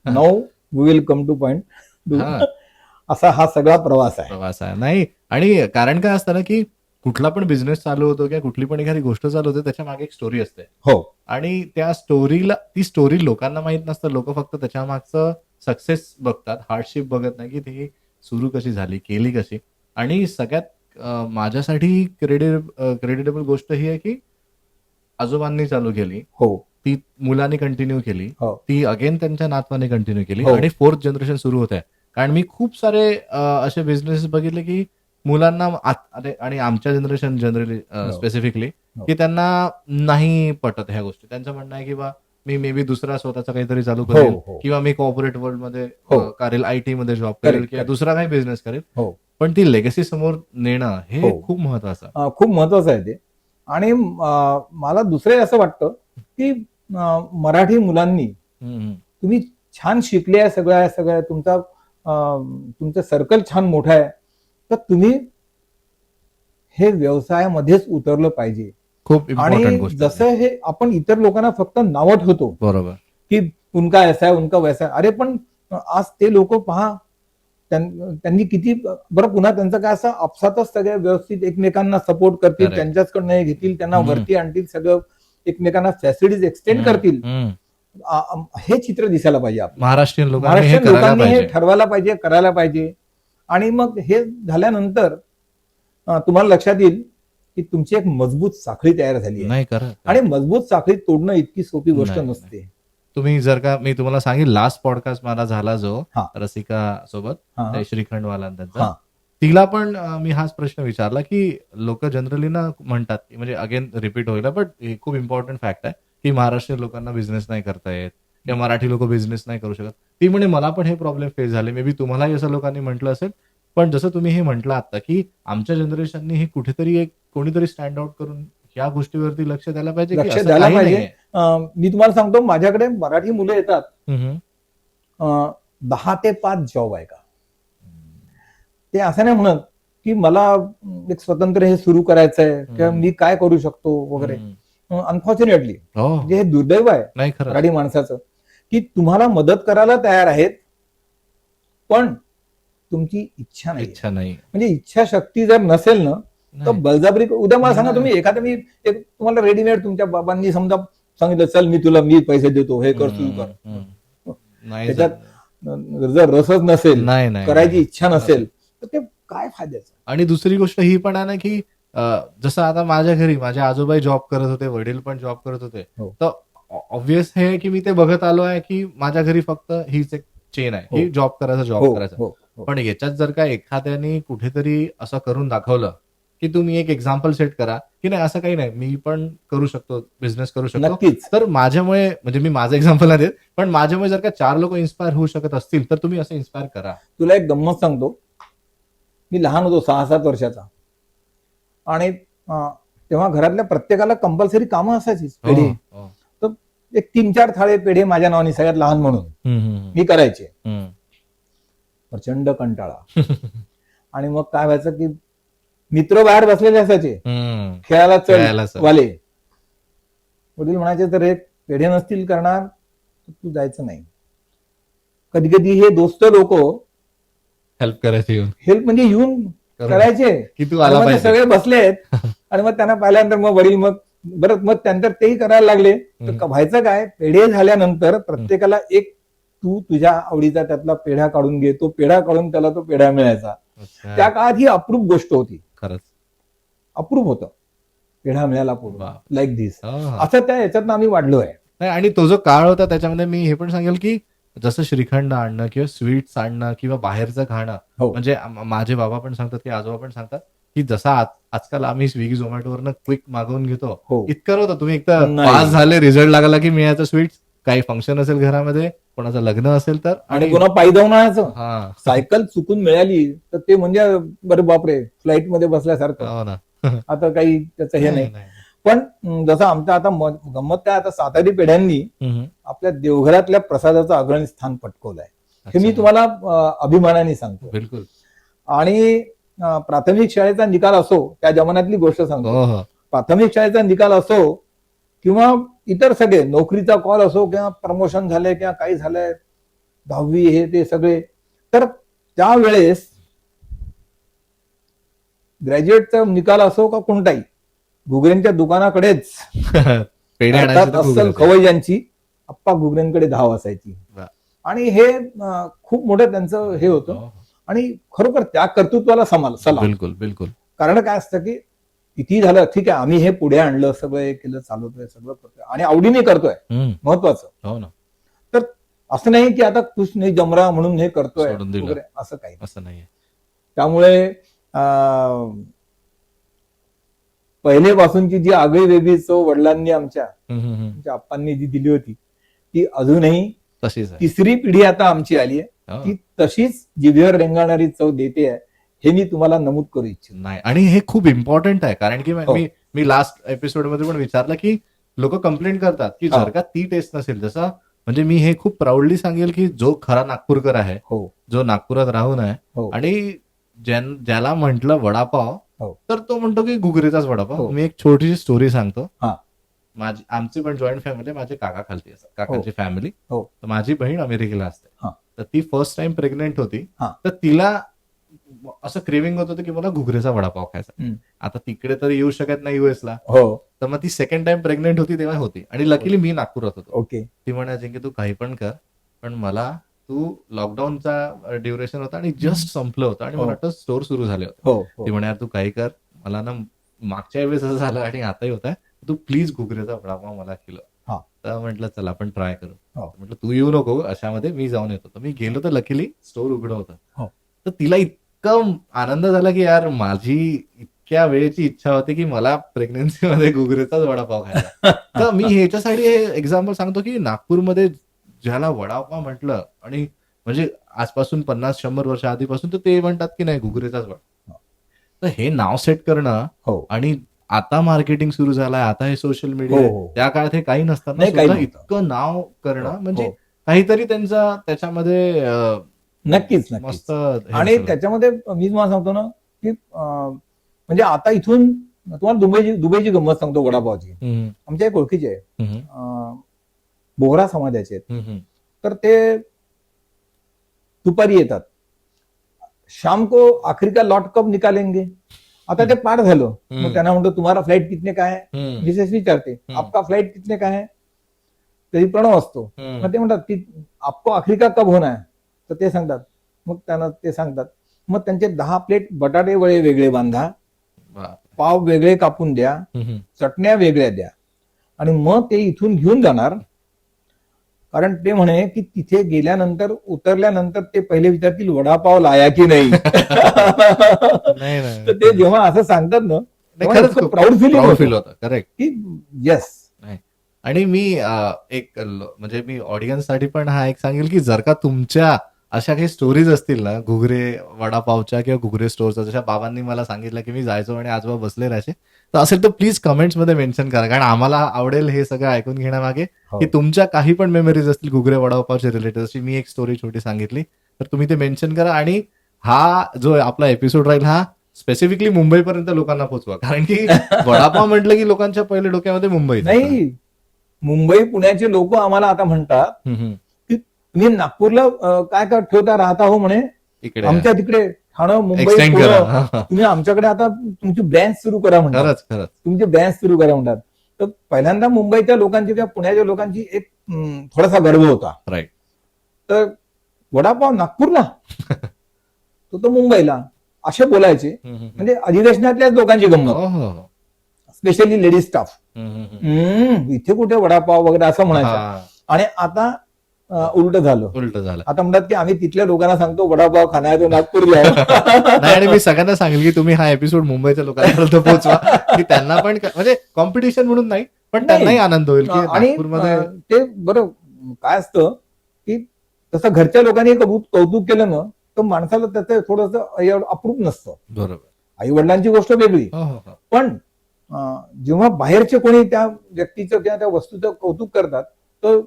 Now we will come to point. हा. असा हा सगळा प्रवास आहे. प्रवास आहे. नाही, आणि कारण काय असतं ना की कुठला पण बिझनेस चालू होतो किंवा कुठली पण एखादी गोष्ट चालू होते, त्याच्या मागे एक स्टोरी असते. हो. आणि त्या स्टोरीला, ती स्टोरी लोकांना माहित नसतं. लोक फक्त त्याच्या मागचं सक्सेस बघतात, हार्डशिप बघत नाही की ती सुरू कशी झाली, केली कशी. आणि सगळ्यात माझ्यासाठी क्रेडिटेबल गोष्ट ही आहे की आजोबांनी चालू केली, हो. ती मुलांनी कंटिन्यू केली, हो. ती अगेन त्यांच्या नातवाने कंटिन्यू केली, हो. आणि 4th जनरेशन सुरू होत आहे. कारण मी खूप सारे असे बिझनेस बघितले की मुलांना आणि आमच्या जनरेशन जनरली स्पेसिफिकली, हो. की त्यांना नाही पटत ह्या गोष्टी. त्यांचं म्हणणं आहे की बा मी मे बी दुसरा स्वतःचा काहीतरी चालू हो, करेल, हो. किंवा मी कॉर्पोरेट वर्ल्ड मध्ये हो. करेल, IT मध्ये जॉब करेल, Correct, किंवा correct. दुसरा काही बिझनेस करेल. हो. पण ती लेगसी समोर नेणं हे हो. खूप महत्वाचं. खूप महत्वाचं आहे ते. आणि मला दुसरे असं वाटतं की मराठी मुलांनी, तुम्ही छान शिकले आहे, सगळ्या तुमचं सर्कल छान मोठं आहे, तर तुम्ही हे व्यवसायामध्येच उतरलं पाहिजे. खूप इम्पॉर्टंट आणि गोष्ट. जसं हे आपण इतर लोकांना फक्त नावं ठेवतो बरोबर. की उनका ऐसा है, उनका वैसा आहे. अरे पण आज ते लोक पहा, त्यांनी किती बरं, पुन्हा त्यांचं काय असं आपसातच सगळ्या व्यवस्थित एकमेकांना सपोर्ट करतील, Correct. त्यांच्याचकडनं हे घेतील, त्यांना हम्म. वरती आणतील, सगळं एकमेकांना फॅसिलिटीज एक्सटेंड करतील. हे चित्र दिसायला पाहिजे आपल्याला. महाराष्ट्रीयन लोकांनी हे महाराष्ट्रीयन करायला लोकांनी हे पाहिजे. ठरवायला पाहिजे, करायला पाहिजे. आणि मग हे झाल्यानंतर तुम्हाला लक्षात येईल की तुमची एक मजबूत साखळी तयार झाली आहे. नाही करा. आणि मजबूत साखळी तोडणं इतकी सोपी गोष्ट नाही, नसते. तुम्ही जर का मी तुम्हाला सांगेन लास्ट पॉडकास्ट मला झाला जो हा. रसिका सोबत हा, हा. त्या श्रीखंडवाला त्यांचा, हा. तिला पण मी हाच प्रश्न विचारला की लोक जनरली ना म्हणतात की म्हणजे अगेन रिपीट होईल बट हे खूप इम्पॉर्टंट फॅक्ट आहे की महाराष्ट्रीयन लोकांना बिझनेस नाही करता येत किंवा मराठी लोक बिझनेस नाही करू शकत. ती म्हणे मला पण हे प्रॉब्लेम फेस झाले, मे बी तुम्हालाही असं लोकांनी म्हटलं असेल. पण जसं तुम्ही हे म्हटलं आता की आमच्या जनरेशननी हे कुठेतरी एक कोणीतरी स्टँड आउट करून या गोष्टीवरती लक्ष द्यायला पाहिजे की लक्ष असं द्यायला काही पाहिजे. नाहीये. मी तुम्हाला सांगतो, माझ्याकडे मराठी मुलं येतात, हम्म. 10 ते 5 जॉब आहे का. ते असं नाही म्हणत की मला एक स्वतंत्र हे सुरू करायचं आहे किंवा मी काय करू शकतो वगैरे. अनफॉर्च्युनेटली हो. म्हणजे हे दुर्दैव आहे नाही खरं. मराठी माणसाचं की तुम्हाला मदत करायला तयार आहेत, पण तुमची इच्छा नाही. इच्छा नाही. म्हणजे इच्छाशक्ती जर नसेल ना तर नाही. बळजबरी. उद्या मला सांगा, नाही. तुम्ही एखादं मी एक तुम्हाला रेडीमेड तुमच्या बाबांनी समजा सांगितलं, चल मी पैसे देतो, हे कर, सुरू कर. नाही त्याच्यात जर रसच नसेल, नाही, नाही, करायची नाही. इच्छा नसेल तर ते काय फायद्याचं. आणि दुसरी गोष्ट ही पण आहे ना की जसं आता माझ्या घरी माझे आजोबाई जॉब करत होते, वडील पण जॉब करत होते, हो. तर ऑब्व्हियस हे की मी ते बघत आलो आहे की माझ्या घरी फक्त हीच एक चेन आहे, ही जॉब हो, करायचा. हो, हो. पण याच्यात जर का एखाद्याने कुठेतरी असं करून दाखवलं की तुम्ही एक एक्झाम्पल सेट करा की नाही असं काही नाही, मी पण करू शकतो, बिझनेस करू शकतो, नक्कीच. तर माझ्यामुळे म्हणजे मी माझं एक्झाम्पल नाही देत, पण माझ्यामुळे जर का 4 लोक इन्स्पायर होऊ शकत असतील तर तुम्ही असं इन्स्पायर करा. तुला एक गंमत सांगतो. मी लहान होतो, 6-7 वर्षाचा, आणि तेव्हा घरातल्या प्रत्येकाला कंपल्सरी कामं असायचीच. पेढे, हो. तर एक 3-4 थाळे पेढे माझ्या नावाने, सगळ्यात लहान म्हणून मी करायचे. प्रचंड कंटाळा. आणि मग काय व्हायचं की मित्र बाहेर बसलेले असायचे, खेळायला खेळायला चल वाले. वडील म्हणायचे, तर हे पेढे नसतील करणार तर तू जायचं नाही. कधी कधी हे दोस्त लोक हेल्प करायची हेल्प म्हणजे येऊन करायचे की तू आणि आला मग ते पाहिजे. सगळे बसले आहेत आणि मग त्यांना पाहिल्यानंतर मग वडील मग मग त्यानंतर तेही करायला लागले. तर व्हायचं काय, पेढे झाल्यानंतर प्रत्येकाला एक तू तुझ्या आवडीचा त्यातला पेढा काढून घे, तो पेढा काढून त्याला तो पेढा मिळायचा. त्या काळात ही अप्रूप गोष्ट होती. खरंच अप्रूप होतं, पेढा मिळाला पूर्ण वा. लाईक दिस. हा. असं त्या याच्यात आम्ही वाढलो आहे. नाही, आणि तो जो काळ होता त्याच्यामध्ये मी हे पण सांगेल की जसं श्रीखंड आणणं किंवा स्वीट्स आणणं किंवा बाहेरचं खाणं, हो. म्हणजे माझे बाबा पण सांगतात की आजोबा पण सांगतात की जसा आजकाल आम्ही स्विगी झोमॅटोवरनं क्विक मागवून घेतो, हो. इतकं नव्हतं. तुम्ही एकदा नाही. पास झाले, रिझल्ट लागला की मिळायचं स्वीट्स. काही फंक्शन असेल घरामध्ये, कोणाचं लग्न असेल तर, आणि पुन्हा पायी जाऊन आणायचं. हा. सायकल चुकून मिळाली तर ते म्हणजे बरं बापरे, फ्लाईट मध्ये बसल्यासारखं. हो ना. आता काही त्याचं हे नाही. पण जसं आमचं आता गंमत काय, आता सातारी पेढ्यांनी आपल्या देवघरातल्या प्रसादाचं अग्रणी स्थान पटकवलंय. हे मी तुम्हाला अभिमानाने सांगतो. बिलकुल. आणि प्राथमिक शाळेचा निकाल असो, त्या जमान्यातली गोष्ट सांगतो. प्राथमिक शाळेचा निकाल असो किंवा इतर सगळे नोकरीचा कॉल असो किंवा प्रमोशन झाले किंवा काही झालंय, 10वी हे ते सगळे, तर त्यावेळेस ग्रॅज्युएटचा निकाल असो का कोणताही, घुगऱ्यांच्या दुकानाकडेच अस्सल खवय्यांची आप्पा घुगऱ्यांकडे धाव असायची. आणि हे खूप मोठं त्यांचं हे होतं. आणि खरोखर त्या कर्तृत्वाला सलाम. बिलकुल बिलकुल. कारण काय असतं की किती झालं, ठीक आहे, आम्ही हे पुढे आणलं, सगळं हे केलं, चालवतोय, सगळं करतोय आणि आवडीने करतोय, महत्वाचं. हो ना. तर असं नाही की आता तूच नाही जमरा म्हणून हे करतोय वगैरे, असं काही असं नाही. त्यामुळे पहिलेपासूनची जी आगळी वेगळी चव वडिलांनी आमच्या आप्पांनी जी दिली होती ती अजूनही तशीच आहे. तिसरी पिढी आता आमची आली आहे, ती तशीच जिभेवर रेंगाळणारी चव देते आहे, हे मी तुम्हाला नमूद करू इच्छितो. नाही, आणि हे खूप इम्पॉर्टंट आहे, कारण की मी लास्ट एपिसोड मध्ये पण विचारलं की लोक कंप्लेंट करतात की जर का ती टेस्ट नसेल, जसं म्हणजे मी हे खूप प्राऊडली सांगेल की जो खरा नागपूरकर आहे, जो नागपुरात राहून आहे आणि ज्याला म्हटलं वडापाव तर तो म्हणतो की घुगरीचाच वडापाव. मी एक छोटीशी स्टोरी सांगतो. आमची पण जॉईंट फॅमिली, माझे काका खालती असतात, काकांची फॅमिली. तर माझी बहीण अमेरिकेला असते, तर ती फर्स्ट टाइम प्रेग्नेंट होती, तर तिला असं क्रेविंग होत होतं की मला घुगरीचा वडापाव खायचा. आता तिकडे तर येऊ शकत नाही युएसला, तर मग ती सेकंड टाइम प्रेग्नेंट होती तेव्हा होती, आणि लकीली मी नागपुरात होतो. ती म्हणायची की तू काही पण कर, पण मला तू लॉकडाऊनचा ड्युरेशन होता आणि जस्ट संपलं होतं आणि मला वाटतं स्टोर सुरू झाले होते. ती म्हणे यार तू काही कर, मला ना मागच्या वेळेस असं झालं आणि आताही होत आहे, तू प्लीज घुगरीचा वडापाव मला खिलव. हा. तर म्हटलं चला आपण ट्राय करू. हो. म्हटलं तू येऊ नको अशामध्ये मी जाऊन येतो. तर मी गेलो तर लकीली स्टोर उघडं होतं. हो. तर तिला इतकं आनंद झाला की यार माझी इतक्या वेळेची इच्छा होती की मला प्रेग्नन्सीमध्ये घुगरीचाच वडापाव खायचा. तर मी ह्याच्यासाठी हे एक्झाम्पल सांगतो की नागपूरमध्ये ज्याला वडापाव म्हटलं आणि म्हणजे आजपासून 50-100 वर्ष आधीपासून तर ते म्हणतात की नाही घुगरीचाच वडा. तर हे नाव सेट करणं हो. आणि आता मार्केटिंग सुरू झालंय, आता हे सोशल मीडिया, हो. त्या काळात हे काही नसताना नाही, काही सुद्धा नव्हतं. इतकं नाव करणं हो. म्हणजे काहीतरी त्यांचा त्याच्यामध्ये नक्कीच मस्त नक्कीच. हे आणि असेल. त्याच्यामध्ये मी तुम्हाला सांगतो ना की म्हणजे आता इथून तुम्हाला दुबईची गंमत सांगतो वडापावची. हम्म, आमच्या एक ओळखीचे आहे, हम्म, बोहरा समाजाचे आहेत. हम्म, तर ते दुपारी येतात, शाम को आखिरी का लॉट कब निकालेंगे. आता ते पार झालं, मग त्यांना म्हणतो तुम्हाला फ्लाइट कितने का है, हम्म, मिसेस विचारते आपका फ्लाइट कितने का है, तरी प्रणव असतो. हम्म. मग ते म्हणतात की आपको आखरी का कब होना है, तर ते सांगतात. मग त्यांना ते सांगतात, मग त्यांचे 10 प्लेट बटाटे वडे वेगळे बांधा, बाप. पाव वेगळे कापून द्या, हम्म, चटण्या वेगळ्या द्या, आणि मग ते इथून घेऊन जाणार. कारण ते म्हणे की तिथे गेल्यानंतर उतरल्यानंतर ते पहिले विचारतील वडापाव लाया की नाही. नाही, नाही. तर ते जेव्हा असं सांगतात ना नाही, तेव्हा खरंच इतकं खूप प्राऊड प्राऊड फील फील होतं. करेक्ट. की येस. आणि मी म्हणजे मी ऑडियन्ससाठी पण हा एक सांगेल की जर का तुमच्या अशा काही स्टोरीज असतील ना घुगरे वडापावच्या किंवा घुगरे स्टोअरच्या, जशा बाबांनी मला सांगितलं की मी जायचो आणि आजोबा बसले राहायचे, तर असेल तर प्लीज कमेंट्समध्ये मेन्शन करा, कारण आम्हाला आवडेल हे सगळं ऐकून घेण्यामागे हो. की तुमच्या काही पण मेमरीज असतील घुगरे वडापावचे रिलेटेड. अशी मी एक स्टोरी छोटी सांगितली तर तुम्ही ते मेन्शन करा. आणि हा जो आपला एपिसोड राहील हा स्पेसिफिकली मुंबईपर्यंत लोकांना पोहोचवा, कारण की वडापाव म्हटलं की लोकांच्या पहिले डोक्यामध्ये मुंबई. नाही, मुंबई पुण्याचे लोक आम्हाला आता म्हणतात की तुम्ही नागपूरला काय काय ठेवता राहता हो म्हणे, इकडे आमच्या तिकडे ठाणं मुंबई एक्सटेंड पुणे, करा. तुम्ही आमच्याकडे आता तुमची ब्रँच सुरू करा म्हणतात. खरंच खरंच. तुमची ब्रँच सुरू करा म्हणतात. तर पहिल्यांदा मुंबईच्या लोकांची किंवा पुण्याच्या लोकांची एक थोडासा गर्व होता. राईट. तर वडापाव नागपूरला तो मुंबईला असे बोलायचे. म्हणजे अधिवेशनातल्याच लोकांची गंमत, हो हो. स्पेशली लेडीज स्टाफ, इथे कुठे वडापाव वगैरे असं म्हणायचं. आणि आता उलट झालं. उलट झालं. आता म्हणतात की आम्ही तिथल्या लोकांना सांगतो वडापाव खाण्याचं नागपूरला. नाही, आणि मी सगळ्यांना सांगेल की तुम्ही हा एपिसोड मुंबईच्या लोकांपर्यंत पोहोचवा की त्यांना पण म्हणजे कॉम्पिटिशन म्हणून नाही, पण त्यांनाही आनंद होईल की आणि नागपूरमध्ये. ते बरं काय असतं की तसं घरच्या लोकांनी कौतुक केलं ना तर माणसाला त्याचं थोडस अप्रूप नसतं. बरोबर. आई वडिलांची गोष्ट वेगळी, हो हो हो. पण जेव्हा बाहेरचे कोणी त्या व्यक्तीचं किंवा त्या वस्तूचं कौतुक करतात तर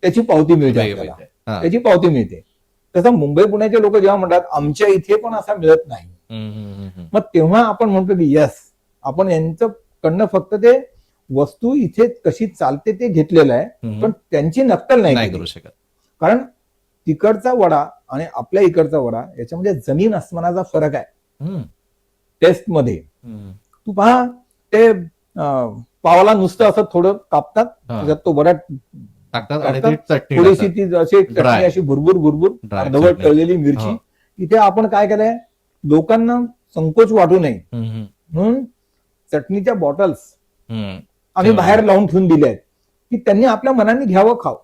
त्याची पावती मिळते आपल्याला. हा. त्याची पावती मिळते. तसं मुंबई पुण्याचे लोक जेव्हा म्हणतात आमच्या इथे पण असा मिळत नाही, मग तेव्हा आपण म्हणतो की यस, आपण यांचं कडनं फक्त ते वस्तू इथे कशी चालते ते घेतलेलं आहे, पण त्यांची नक्कल नाही नाही करू शकत. कारण तिकडचा वडा आणि आपल्या इकडचा वडा याच्यामध्ये जमीन आसमानाचा फरक आहे टेस्ट मध्ये. तू पहा ते पावाला नुसतं असं थोडं कापतात, त्याच्यात तो वडा टाकतात आणि ती चटणी थोडीशी टाकतात. ती अशी चटणी अशी भुरभुर Dry अर्धवट चटणी. तळलेली मिरची. हो. इथे आपण काय केलंय, लोकांना संकोच वाटू नये म्हणून चटणीच्या बॉटल्स आम्ही बाहेर लावून ठेवून दिल्या आहेत की त्यांनी आपल्या मनाने घ्यावं, खाव.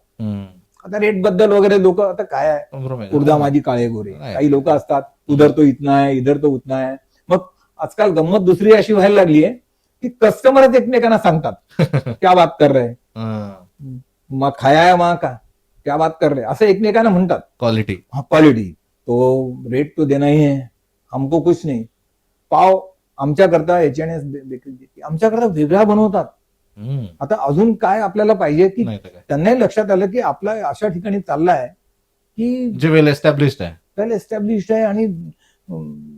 आता रेट बद्दल वगैरे लोक आता काय आहे, उडदा माझी काळे गोरे, काही लोक असतात उधर तो इतना है इधर तो उतना है. मग आजकाल गंमत दुसरी अशी व्हायला लागली आहे की कस्टमरच एकमेकांना सांगतात क्या बात कर रहे, मग खाया है वहां का, क्या बात कर रहे, असं एकमेकांना म्हणतात. क्वालिटी. क्वालिटी तो रेट तो देना ही है, हमको कुछ नहीं. पाव आमच्याकरता याच्याने देखील देते, आमच्याकरता वेगळा बनवतात. आता अजून काय आपल्याला पाहिजे की त्यांनाही लक्षात आलं की आपला अशा ठिकाणी चाललाय की जे वेल एस्टॅब्लिश्ड आहे, वेल एस्टॅब्लिश्ड आहे. आणि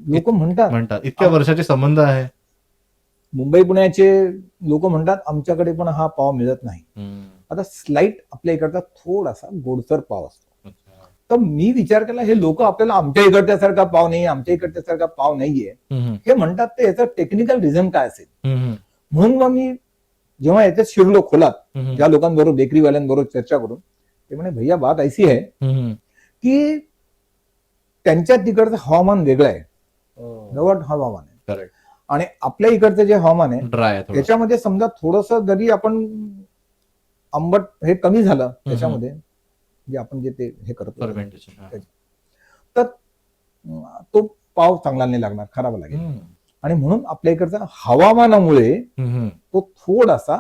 लोक म्हणतात इतक्या वर्षाचे संबंध आहे. मुंबई पुण्याचे लोक म्हणतात आमच्याकडे पण हा पाव मिळत नाही. आता स्लाइट आपल्या इकडचा थोडासा गोडसर पाव असतो. तर मी विचार केला हे लोक आपल्याला आमच्या इकडच्यासारखा पाव नाही, आमच्या इकडच्यासारखा पाव नाहीये हे म्हणतात, तर याचं टेक्निकल रिझन काय असेल. म्हणून मग मी जेव्हा याच्यात शिरलो खोलात, ज्या लोकांबरोबर बेकरीवाल्यांबरोबर चर्चा करून, ते म्हणे भैया बात ऐसी आहे की त्यांच्या तिकडचं हवामान वेगळं आहे, दमट हवामान आहे. आणि आपल्या इकडचं जे हवामान आहे ड्राय आहे थोडं. त्याच्यामध्ये समजा थोडस जरी आपण आंबट हे कमी झालं त्याच्यामध्ये जे आपण जे ते हे करतो Fermentation, हा. तर तो पाव चांगला नाही लागणार, खराब लागेल. आणि म्हणून आपल्या इकडचा हवामानामुळे तो थोडासा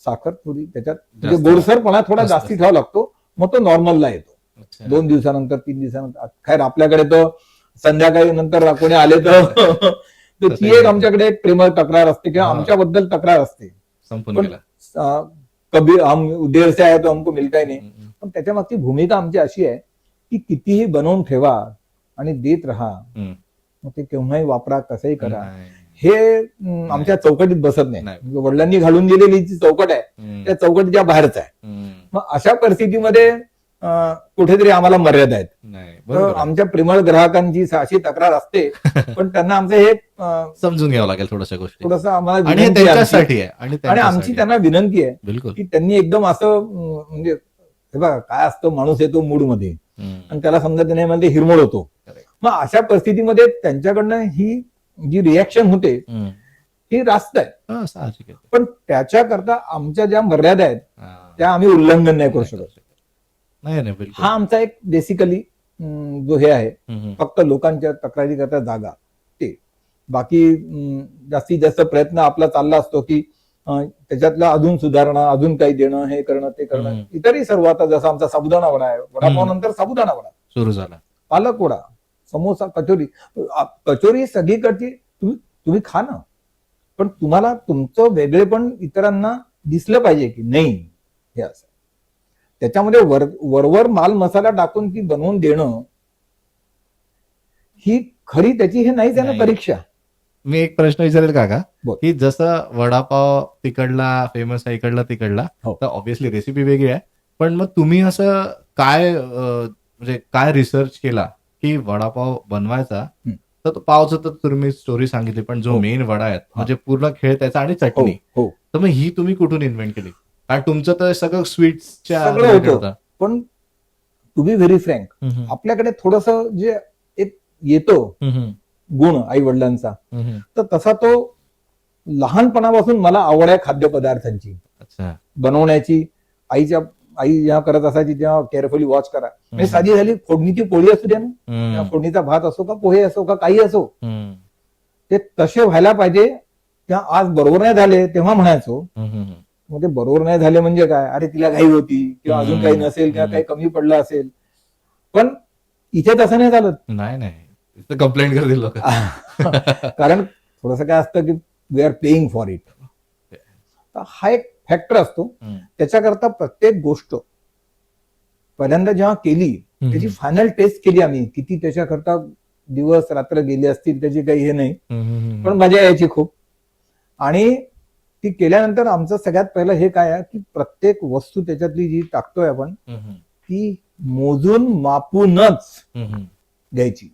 साखर थोडी त्याच्यात म्हणजे जास्त गोडसरपणा थोडा जास्त जास्ती ठेवावा लागतो, मग तो नॉर्मलला येतो. अच्छा. 2 दिवसानंतर 3 दिवसानंतर खैर आपल्याकडे तो संध्याकाळी नंतर कोणी आले तर तर ती एक आमच्याकडे एक प्रेमळ तक्रार असते किंवा हा. आमच्याबद्दल तक्रार असते, संपून पण गेला. कभी हम देर से आए तो हमको मिलता ही नाही. पण त्याच्या मागची भूमिका आमची अशी आहे की कितीही बनवून ठेवा आणि देत राहा, मग ते केव्हाही वापरा, कसंही करा, नाही. हे आमच्या चौकटीत बसत नाही. नाही. म्हणजे वडिलांनी घालून दिलेली जी चौकट आहे त्या चौकटीच्या बाहेरच आहे. मग अशा परिस्थितीमध्ये कुठेतरी आम्हाला मर्यादा आहेत. नाही, तर बरोबर आहे. आमच्या प्रेमळ ग्राहकांची अशी तक्रार असते, पण त्यांना आमचं हे समजून घ्यावं लागेल थोड्याशा गोष्टी, थोडस आम्हाला आणि हे विनंती आहे आमची. त्यांच्यासाठी आहे, आणि आणि त्यांच्यासाठी आमची त्यांना विनंती आहे बिलकुल. की त्यांनी एकदम असं म्हणजे हे बघा काय असतं, माणूस येतो मूड मध्ये आणि त्याला समजा नाही म्हणजे हिरमोड होतो. Correct. मग अशा परिस्थितीमध्ये त्यांच्याकडनं ही जी रिॲक्शन होते ही रास्त आहे, हा, साहजिक आहे. पण त्याच्याकरता आमच्या ज्या मर्यादा आहेत हा. त्या आम्ही उल्लंघन नाही करू शकत. नाही नाही, बिलकुल. हा आमचा एक बेसिकली जो हे आहे, फक्त लोकांच्या तक्रारी करता जागा ते. बाकी जास्तीत जास्त प्रयत्न आपला चालला असतो की त्याच्यातला अजून सुधारणा, अजून काही देणं, हे करणं ते करणं. इतरही सर्व आता जसं आमचा साबुदाणा वडा आहे, वडापाव नंतर साबुदाणा वडा सुरू झाला, पालक वडा, समोसा, कचोरी. कचोरी सगळीकडची तुम्ही खा ना, पण तुम्हाला तुमचं वेगळेपण इतरांना दिसलं पाहिजे की नाही हे असं. त्याच्यामध्ये वरवर माल मसाला टाकून ती बनवून देणं ही खरी त्याची हे नाहीच आहे ना नाही. परीक्षा. मी एक प्रश्न विचारेल काका, बोल. की जसं वडापाव तिकडला फेमस आहे, इकडला तिकडला, हो. तर ऑब्व्हियसली रेसिपी वेगळी आहे, पण मग तुम्ही असं काय म्हणजे काय रिसर्च केला की वडापाव बनवायचा? तर तो पावचं तर तुम्ही स्टोरी सांगितली, पण जो हो. मेन वडा आहे म्हणजे पूर्ण खेळ त्याचा आणि चटणी, हो, तर मग ही तुम्ही कुठून इन्व्हेंट केली? कारण तुमचं तर सगळं स्वीट्सच्या सगळं होतं. पण टू बी व्हेरी फ्रँक, आपल्याकडे थोडस जे एक येतो गुण आई वडिलांचा, तर तसा तो लहानपणापासून मला आवड आहे खाद्यपदार्थांची अच्छा. बनवण्याची. आई जेव्हा करत असायची तेव्हा केअरफुली वॉच करा. म्हणजे साधी झाली फोडणीची पोळी असू द्या ना, फोडणीचा भात असो का, पोहे असो का, काही असो, ते तसे व्हायला पाहिजे. तेव्हा आज बरोबर नाही झाले तेव्हा म्हणायचो, मग ते बरोबर नाही झाले म्हणजे काय, अरे तिला घाई होती किंवा अजून काही नसेल किंवा काही कमी पडलं असेल. पण इथे तसं नाही चालत. नाही कंप्लेंट करतील लोक. कारण थोडस काय असतं की we are paying for it. हा एक फॅक्टर असतो. त्याच्याकरता प्रत्येक गोष्ट पहिल्यांदा जेव्हा केली त्याची फायनल टेस्ट केली आम्ही, किती त्याच्याकरता दिवस रात्र गेले असतील त्याची काही हे नाही, पण मजा यायची खूप. आणि ती केल्यानंतर आमचं सगळ्यात पहिलं हे काय आहे की प्रत्येक वस्तू त्याच्यातली जी टाकतोय आपण ती मोजून मापूनच घ्यायची.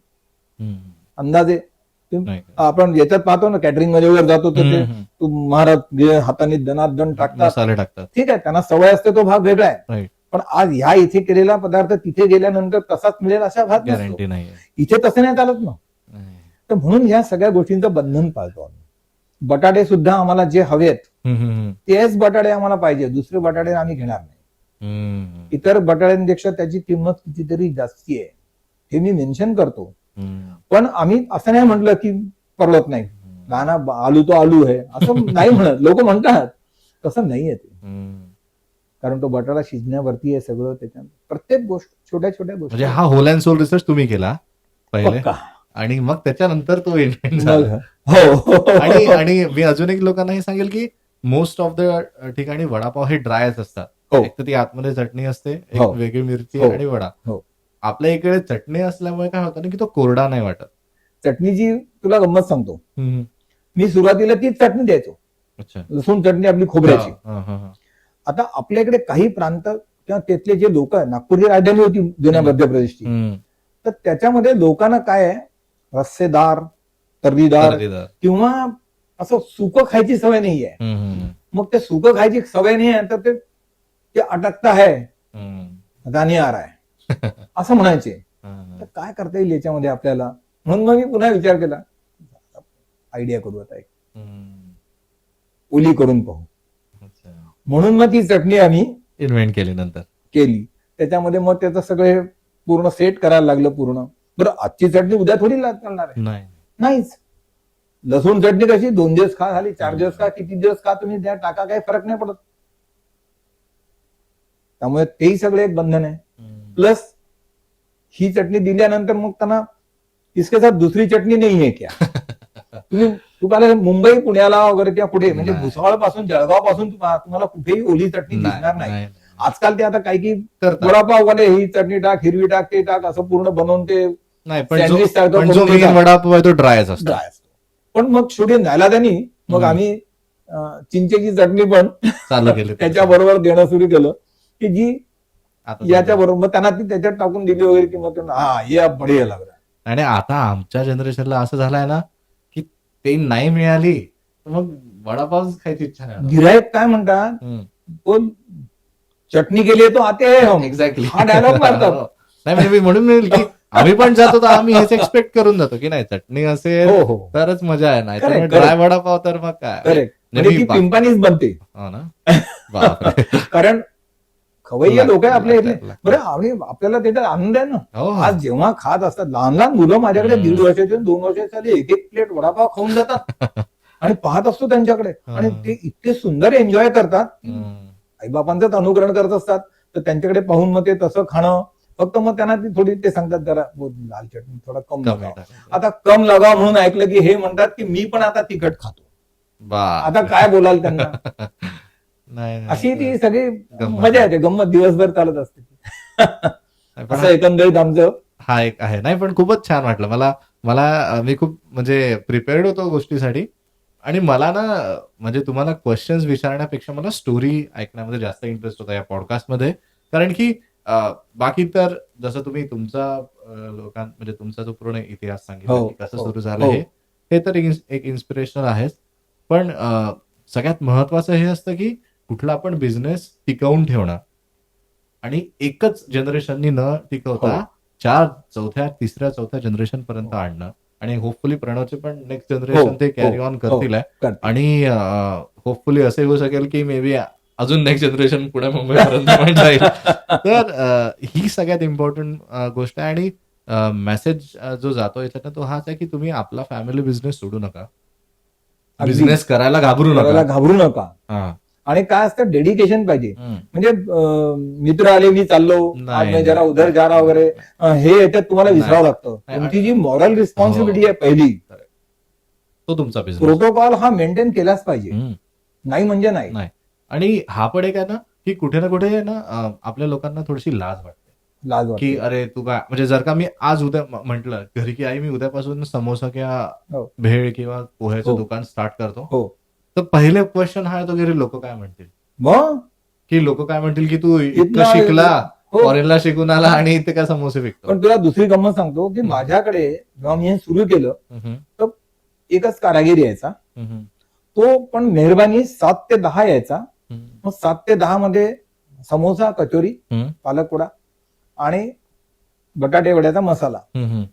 अंदाजे आपण याच्यात पाहतो ना, कॅटरिंग मध्ये वगैरे जातो तर ते तू महाराज जे हाताने दणादण टाकतात, मसाले टाकतात, ठीक आहे, त्यांना सवय असते, तो भाग वेगळा आहे. पण आज ह्या इथे केलेला पदार्थ तिथे गेल्यानंतर तसाच मिळेल अशा भाग गॅरंटी नाही, इथे तसं नाही चालत ना. तर म्हणून ह्या सगळ्या गोष्टींचं बंधन पाळतो आम्ही. बटाटे सुद्धा आम्हाला जे हवेत तेच बटाटे आम्हाला पाहिजे, दुसरे बटाटे आम्ही घेणार नाही. इतर बटाट्यांपेक्षा त्याची किंमत कितीतरी जास्ती आहे हे मी मेन्शन करतो. पण आम्ही असं नाही म्हटलं की परवडत नाही, गाणा आलू तो आलू आहे असं नाही म्हणत. लोक म्हणतात तसं नाहीये ते, कारण तो बटाटा शिजण्यावरती आहे सगळं. त्याच्या प्रत्येक गोष्ट छोट्या छोट्या गोष्टी. म्हणजे हा होल अँड सोल रिसर्च तुम्ही केला पहिले, आणि मग त्याच्यानंतर तो इन्व्हेंट झाला. आणि मी अजून एक लोकांना हे सांगेल की मोस्ट ऑफ द ठिकाणी वडापाव हे ड्रायच असतात. एक तर ती आतमध्ये चटणी असते, एक वेगळी मिरची आणि वडा. आपल्या इकडे चटणी असल्यामुळे काय होतं ना की तो कोरडा नाही वाटत. चटणीची तुला गंमत सांगतो, मी सुरुवातीला तीच चटणी द्यायचो, लसूण चटणी आपली खोबऱ्याची. आता आपल्याकडे काही प्रांत किंवा तिथले जे लोक आहे, नागपूरची राजधानी होती जुन्या मध्य प्रदेशची, तर त्याच्यामध्ये लोकांना काय आहे, रस्सेदार तर्रीदार किंवा असं सुकं खायची सवय नाही आहे. मग ते सुकं खायची सवय नाही आहे तर ते अटकता है गाणी आ रहा है असं म्हणायचे. तर काय करता येईल याच्यामध्ये आपल्याला, म्हणून मग मी पुन्हा विचार केला, आयडिया करू आता एक हम्म. ओली करून पाहू. अच्छा. म्हणून मग ती चटणी आम्ही इन्व्हेंट केली नंतर. केली. त्याच्यामध्ये मग त्याचं सगळे पूर्ण सेट करायला लागलं पूर्ण. बरं आजची चटणी उद्या थोडी चालणार आहे, नाही. नाहीच. लसूण चटणी कशी 2 दिवस खा, झाली 4 दिवस खा, किती दिवस खा तुम्ही त्या टाका, काही फरक नाही पडत. त्यामुळे तेही सगळे एक बंधन आहे. प्लस ही चटणी दिल्यानंतर मग त्यांना इसके साथ दुसरी चटणी नाही आहे क्या तुम्हाला मुंबई पुण्याला वगैरे त्या कुठे म्हणजे नाही. भुसावळ पासून जळगाव पासून तुम्हाला कुठेही ओली चटणी दिसणार नाही. नाही. आजकाल ते आता काही की करतात. वडापाव वाले ही चटणी टाक, हिरवी टाक, ते टाक, असं पूर्ण बनवून ते नाही, पण सँडविच टाकतो, जो करून मेन देतात. वडापाव आहे तो ड्रायच असतो. ड्राय असतो. पण मग शेवटी न्यायला त्यांनी मग हम्म. आम्ही चिंचेची चटणी पण चालू केली. त्याच्या बरोबर देणं सुरू केलं की जी आता याच्या बरोबर मग त्यांना ती त्याच्यात टाकून दिली वगैरे की मग त्यांना हा ये अब बढिया लग रहा है. आणि आता आमच्या जनरेशनला असं झालंय ना की ते नाही मिळाली तर मग वडापाव खायची इच्छा नाही होत. गिरायक काय म्हणतात, हम्म. बोल चटणी के लिए तो आते हैं हम. एक्झॅक्टली. हा डायलॉग मारतात. नाही म्हणजे मी म्हणून मिळेल की आम्ही पण जातो तर आम्ही हेच एक्सपेक्ट करून जातो की नाही चटणी असेल हो हो तरच मजा आहे, नाही तर Correct, ड्राय correct. वडापाव तर मग काय. करेक्ट. म्हणजे म्हणजे ती पिंपानीच बनते. हो ना. बापरे. कारण खवय्ये लोक आहे आपल्या इथले. लागतं. बरं आपल्याला त्याच्यात आनंद आहे ना. हो, हो. आज जेव्हा खात असतात लहान लहान मुलं माझ्याकडे हम्म. 1.5 वर्षाचे 2 वर्षाचे एक एक प्लेट वडापाव खाऊन जातात आणि पाहत असतो त्यांच्याकडे आणि ते इतके सुंदर एन्जॉय करतात. हम्म. आईबापांचंच अनुकरण करत असतात तर त्यांच्याकडे पाहून मग ते तसं खाणं. फक्त मग त्यांना ती थोडी ते सांगतात जरा वो लाल चटणी थोडा कम कमी लागावा. टाकायचं. आता कम लागावा म्हणून ऐकलं की हे म्हणतात की मी पण आता तिखट खातो. बापरे. आता काय बोलाल त्यांना. नाही, अशी ती सगळी गंमत. मजा येते, गंमत दिवसभर चालत असते. नाही, पण असं एकंदरीत आमचं हा एक आहे. नाही पण खूपच छान वाटलं मला. मी खूप म्हणजे प्रिपेअर्ड होतो गोष्टीसाठी आणि मला ना म्हणजे तुम्हाला क्वेश्चन्स विचारण्यापेक्षा मला स्टोरी ऐकण्यामध्ये जास्त इंटरेस्ट होता या पॉडकास्टमध्ये. कारण की बाकी तर जसं तुम्ही तुमचा म्हणजे तुमचा जो पूर्ण इतिहास सांगितला हो, की कसं हो, सुरू झालं हो. हे तर एक इन्स्पिरेशनल आहेच. पण सगळ्यात महत्वाचं हे असतं की कुठला आपण बिझनेस टिकवून ठेवणं आणि एकच जनरेशननी न टिकवता हो. 4 चौथ्या तिसऱ्या चौथ्या जनरेशन पर्यंत आणणं आणि होपफुली प्रणवचे पण नेक्स्ट हो, जनरेशन ते कॅरी हो, ऑन करतील आहे. करते. आणि होपफुली असं होऊ शकेल की मे बी अजून नेक्स्ट जनरेशन पुढे मुंबईपर्यंत पण जाईल. तर ही सगळ्यात इम्पॉर्टंट गोष्ट आहे. आणि मेसेज जो जातो याच्यातनं तो हाच आहे की तुम्ही आपला फॅमिली बिझनेस सोडू नका, अगदी. बिझनेस करायला घाबरू करायला नका. घाबरू नका. हा. आणि काय असतं डेडिकेशन पाहिजे. हम्म. म्हणजे मित्र आले मी चाललो आज नाही, मी जरा नाही. उधर जा रहा वगैरे हे याच्यात तुम्हाला नाही. विसरावं लागतं. नाही. तुमची जी मॉरल रिस्पॉन्सिबिलिटी आहे पहिली, तो तुमचा बिझनेस. प्रोटोकॉल हा मेंटेन केलाच पाहिजे. नाही म्हणजे नाही. नाही. आणि हा पण एक आहे ना की कुठे ना कुठे ना आपल्या लोकांना थोडीशी लाज वाटते लाज की वाटते. अरे तू काय म्हणजे जर का मी आज उद्या म्हटलं घरी की आई मी उद्यापासून समोसा किंवा हो. भेळ किंवा पोह्याचं हो. दुकान स्टार्ट करतो, हो तर पहिले क्वेश्चन हा येतो की लोक काय म्हणतील, मग की लोक काय म्हणतील की तू इतकं इथला- शिकला, हो. फॉरेनला शिकून आला आणि इथे काय समोसे विकतो. पण तुला दुसरी गंमत सांगतो की माझ्याकडे जेव्हा मी हे सुरू केलं हम्म, तर एकच कारागीर यायचा. हम्म, तो पण मेहरबानी 7 ते 10 यायचा. हम्म, मग 7 ते 10 मध्ये समोसा, कचोरी, हम्म, पालक वडा आणि बटाटे वड्याचा मसाला हम्म,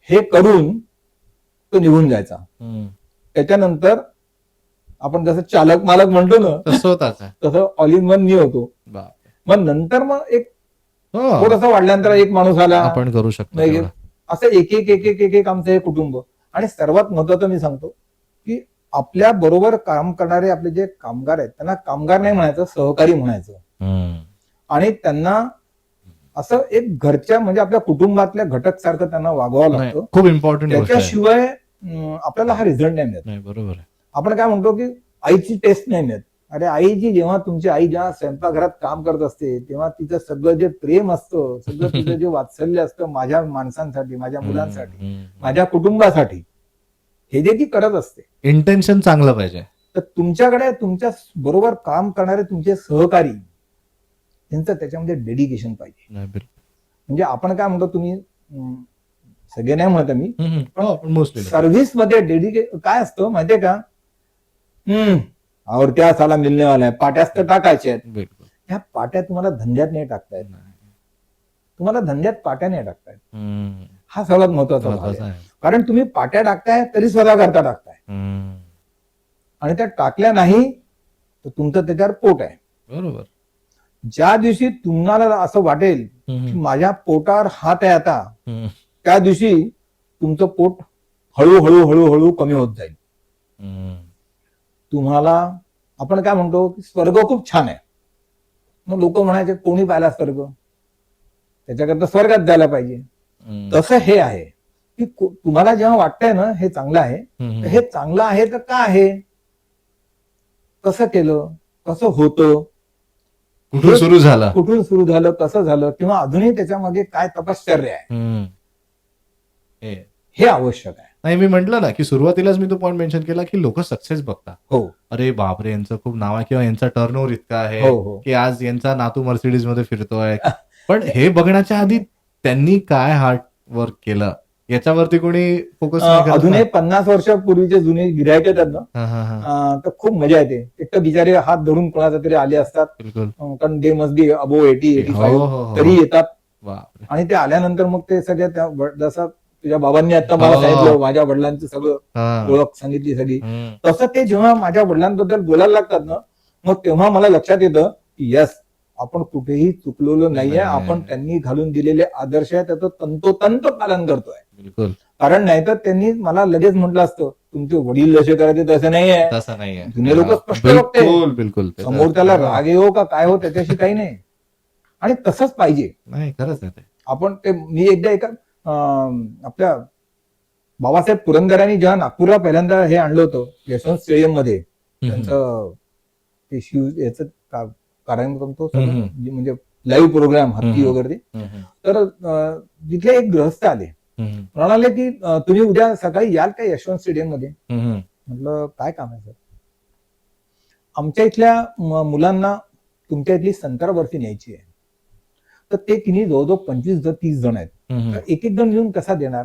हे करून तो निघून जायचा. हम्म. त्याच्यानंतर आपण जसं चालक मालक म्हणतो ना तसं होताच आहे. तसं ऑल इन वन मी होतो. बापरे. मग नंतर मग एक हो, थोडंसं वाढल्यानंतर एक माणूस आला. आपण करू शकतो नाही, तेवढं. असं एक एक एक एक एक एक आमचं हे कुटुंब. आणि सर्वात महत्वाचं मी सांगतो की आपल्या बरोबर काम करणारे आपले जे कामगार आहेत त्यांना कामगार नाही म्हणायचं, सहकारी म्हणायचं. हम्म. आणि त्यांना असं एक घरच्या म्हणजे आपल्या कुटुंबातल्या घटक सारखं त्यांना वागवावं नाही, लागतं. खूप इम्पॉर्टंट गोष्ट आहे. त्याच्याशिवाय आपल्याला हा रिझल्ट नाही मिळत. नाही, बरोबर आहे. आपण काय म्हणतो की आईची टेस्ट नाही मिळत. अरे आईची जेव्हा तुमची आई जेव्हा स्वयंपाकघरात काम करत असते तेव्हा तिचं सगळं जे प्रेम असतं, सगळं तिचं जे वात्सल्य असतं माझ्या माणसांसाठी, माझ्या मुलांसाठी, हम्म. माझ्या कुटुंबासाठी, हे जे ती करत असते, इंटेन्शन चांगलं पाहिजे. तर तुमच्याकडे तुमच्या बरोबर काम करणारे तुमचे सहकारी त्यांचं त्याच्यामध्ये डेडिकेशन पाहिजे. नाही, बिलकुल. म्हणजे आपण काय म्हणतो तुम्ही सगळे नाही म्हणत मी, हम्म, हो, पण मोस्टली सर्व्हिस मध्ये डेडिकेट काय असतं माहितीये का, और त्या साला मिळणे वाला आहे, पाट्याच तर टाकायच्या आहेत. बिलकुल. ह्या पाट्या तुम्हाला धंद्यात नाही टाकतायत. तुम्हाला धंद्यात पाट्या नाही टाकतायत. हम्म. हा सर्वात महत्वाचा भाग महत्वाचं आहे. आहे. कारण तुम्ही पाट्या टाकताय तरी स्वतः करता टाकताय हम्म. आणि त्या टाकल्या नाही तर तुमचं त्याच्यावर पोट आहे. बरोबर. ज्या दिवशी तुम्हाला असं वाटेल की माझ्या पोटावर हात आहे आता, हम्म. त्या दिवशी तुमचं पोट हळूहळू हळूहळू कमी होत जाईल. हम्म. तुम्हाला आपण काय म्हणतो की स्वर्ग खूप छान आहे. मग लोक म्हणायचे कोणी पाहिला स्वर्ग, त्याच्याकरता स्वर्गात जायला पाहिजे. हम्म. तसं हे आहे की तुम्हाला जेव्हा वाटतंय ना हे चांगलं आहे, हम्म. तर हे चांगलं आहे तर का आहे, कसं केलं, कसं होतं, कुठून सुरू झाला. कुठून सुरू झालं, कसं झालं, किंवा अजूनही त्याच्यामागे काय तपश्चर्या आहे, हम्म. हे हे आवश्यक आहे. नाही, मी म्हंटल ना की सुरुवातीलाच मी तो पॉईंट मेन्शन केला की लोक सक्सेस बघतात. हो अरे बापरे, यांचं खूप नाव आहे किंवा यांचा टर्नओव्हर इतका आहे हो हो की आज यांचा नातू मर्सिडीज मध्ये फिरतोय. पण हे बघण्याच्या आधी त्यांनी काय हार्ड वर्क केलं याच्यावरती कोणी फोकस नाही करत अजूनही ना. 50 वर्षापूर्वीचे जुने गिरायक येतात ना, हा, हा, हा. तर खूप मजा येते. एक तर बिचारे हात धरून कोणाचा तरी आले असतात, बिलकुल. कारण दे मस्ट बी अबो 80 हो, 85 हो, हो. तरी येतात. बापरे. आणि ते आल्यानंतर मग ते सगळ्या जसं तुझ्या बाबांनी आता मला हो. सांगितलं, माझ्या वडिलांचं सगळं हा. ओळख सांगितली सगळी, हम्म. तसं ते जेव्हा माझ्या वडिलांबद्दल बोलायला लागतात ना, मग तेव्हा मला लक्षात येतं की यस, आपण कुठेही चुकलेलो नाहीये. नाही. आपण त्यांनी घालून दिलेले आदर्श आहे त्याचं तंतोतंत पालन करतोय. बिलकुल. कारण नाहीतर त्यांनी मला लगेच म्हटलं असतं तुमचे वडील जसे करायचे तसं नाहीये. तसं नाहीये. जुने लोक स्पष्ट बघते. बिलकुल बिलकुल. समोर त्याला राग येऊ का काय हो त्याच्याशी काही नाही. आणि तसंच पाहिजे. नाही, खरंच आहे ते. आपण ते मी एकदा एका आपल्या बाबासाहेब पुरंदरांनी जेव्हा नागपूरला पहिल्यांदा हे आणलं होतं यशवंत स्टेडियम मध्ये, त्यांचं ते शिव याच कार्यक्रम तो सगळं, म्हणजे लाईव्ह प्रोग्राम हत्ती वगैरे, तर तिथे एक गृहस्थ आले, म्हणाले की तुम्ही उद्या सकाळी याल का यशवंत स्टेडियम मध्ये. म्हटलं काय काम आहे सर. आमच्या इथल्या मुलांना तुमच्या इथली संत्रा बर्फी न्यायची आहे, तर ते तिन्ही जवळजवळ 25-30 जण आहेत, तर एक एक जण येऊन कसा देणार,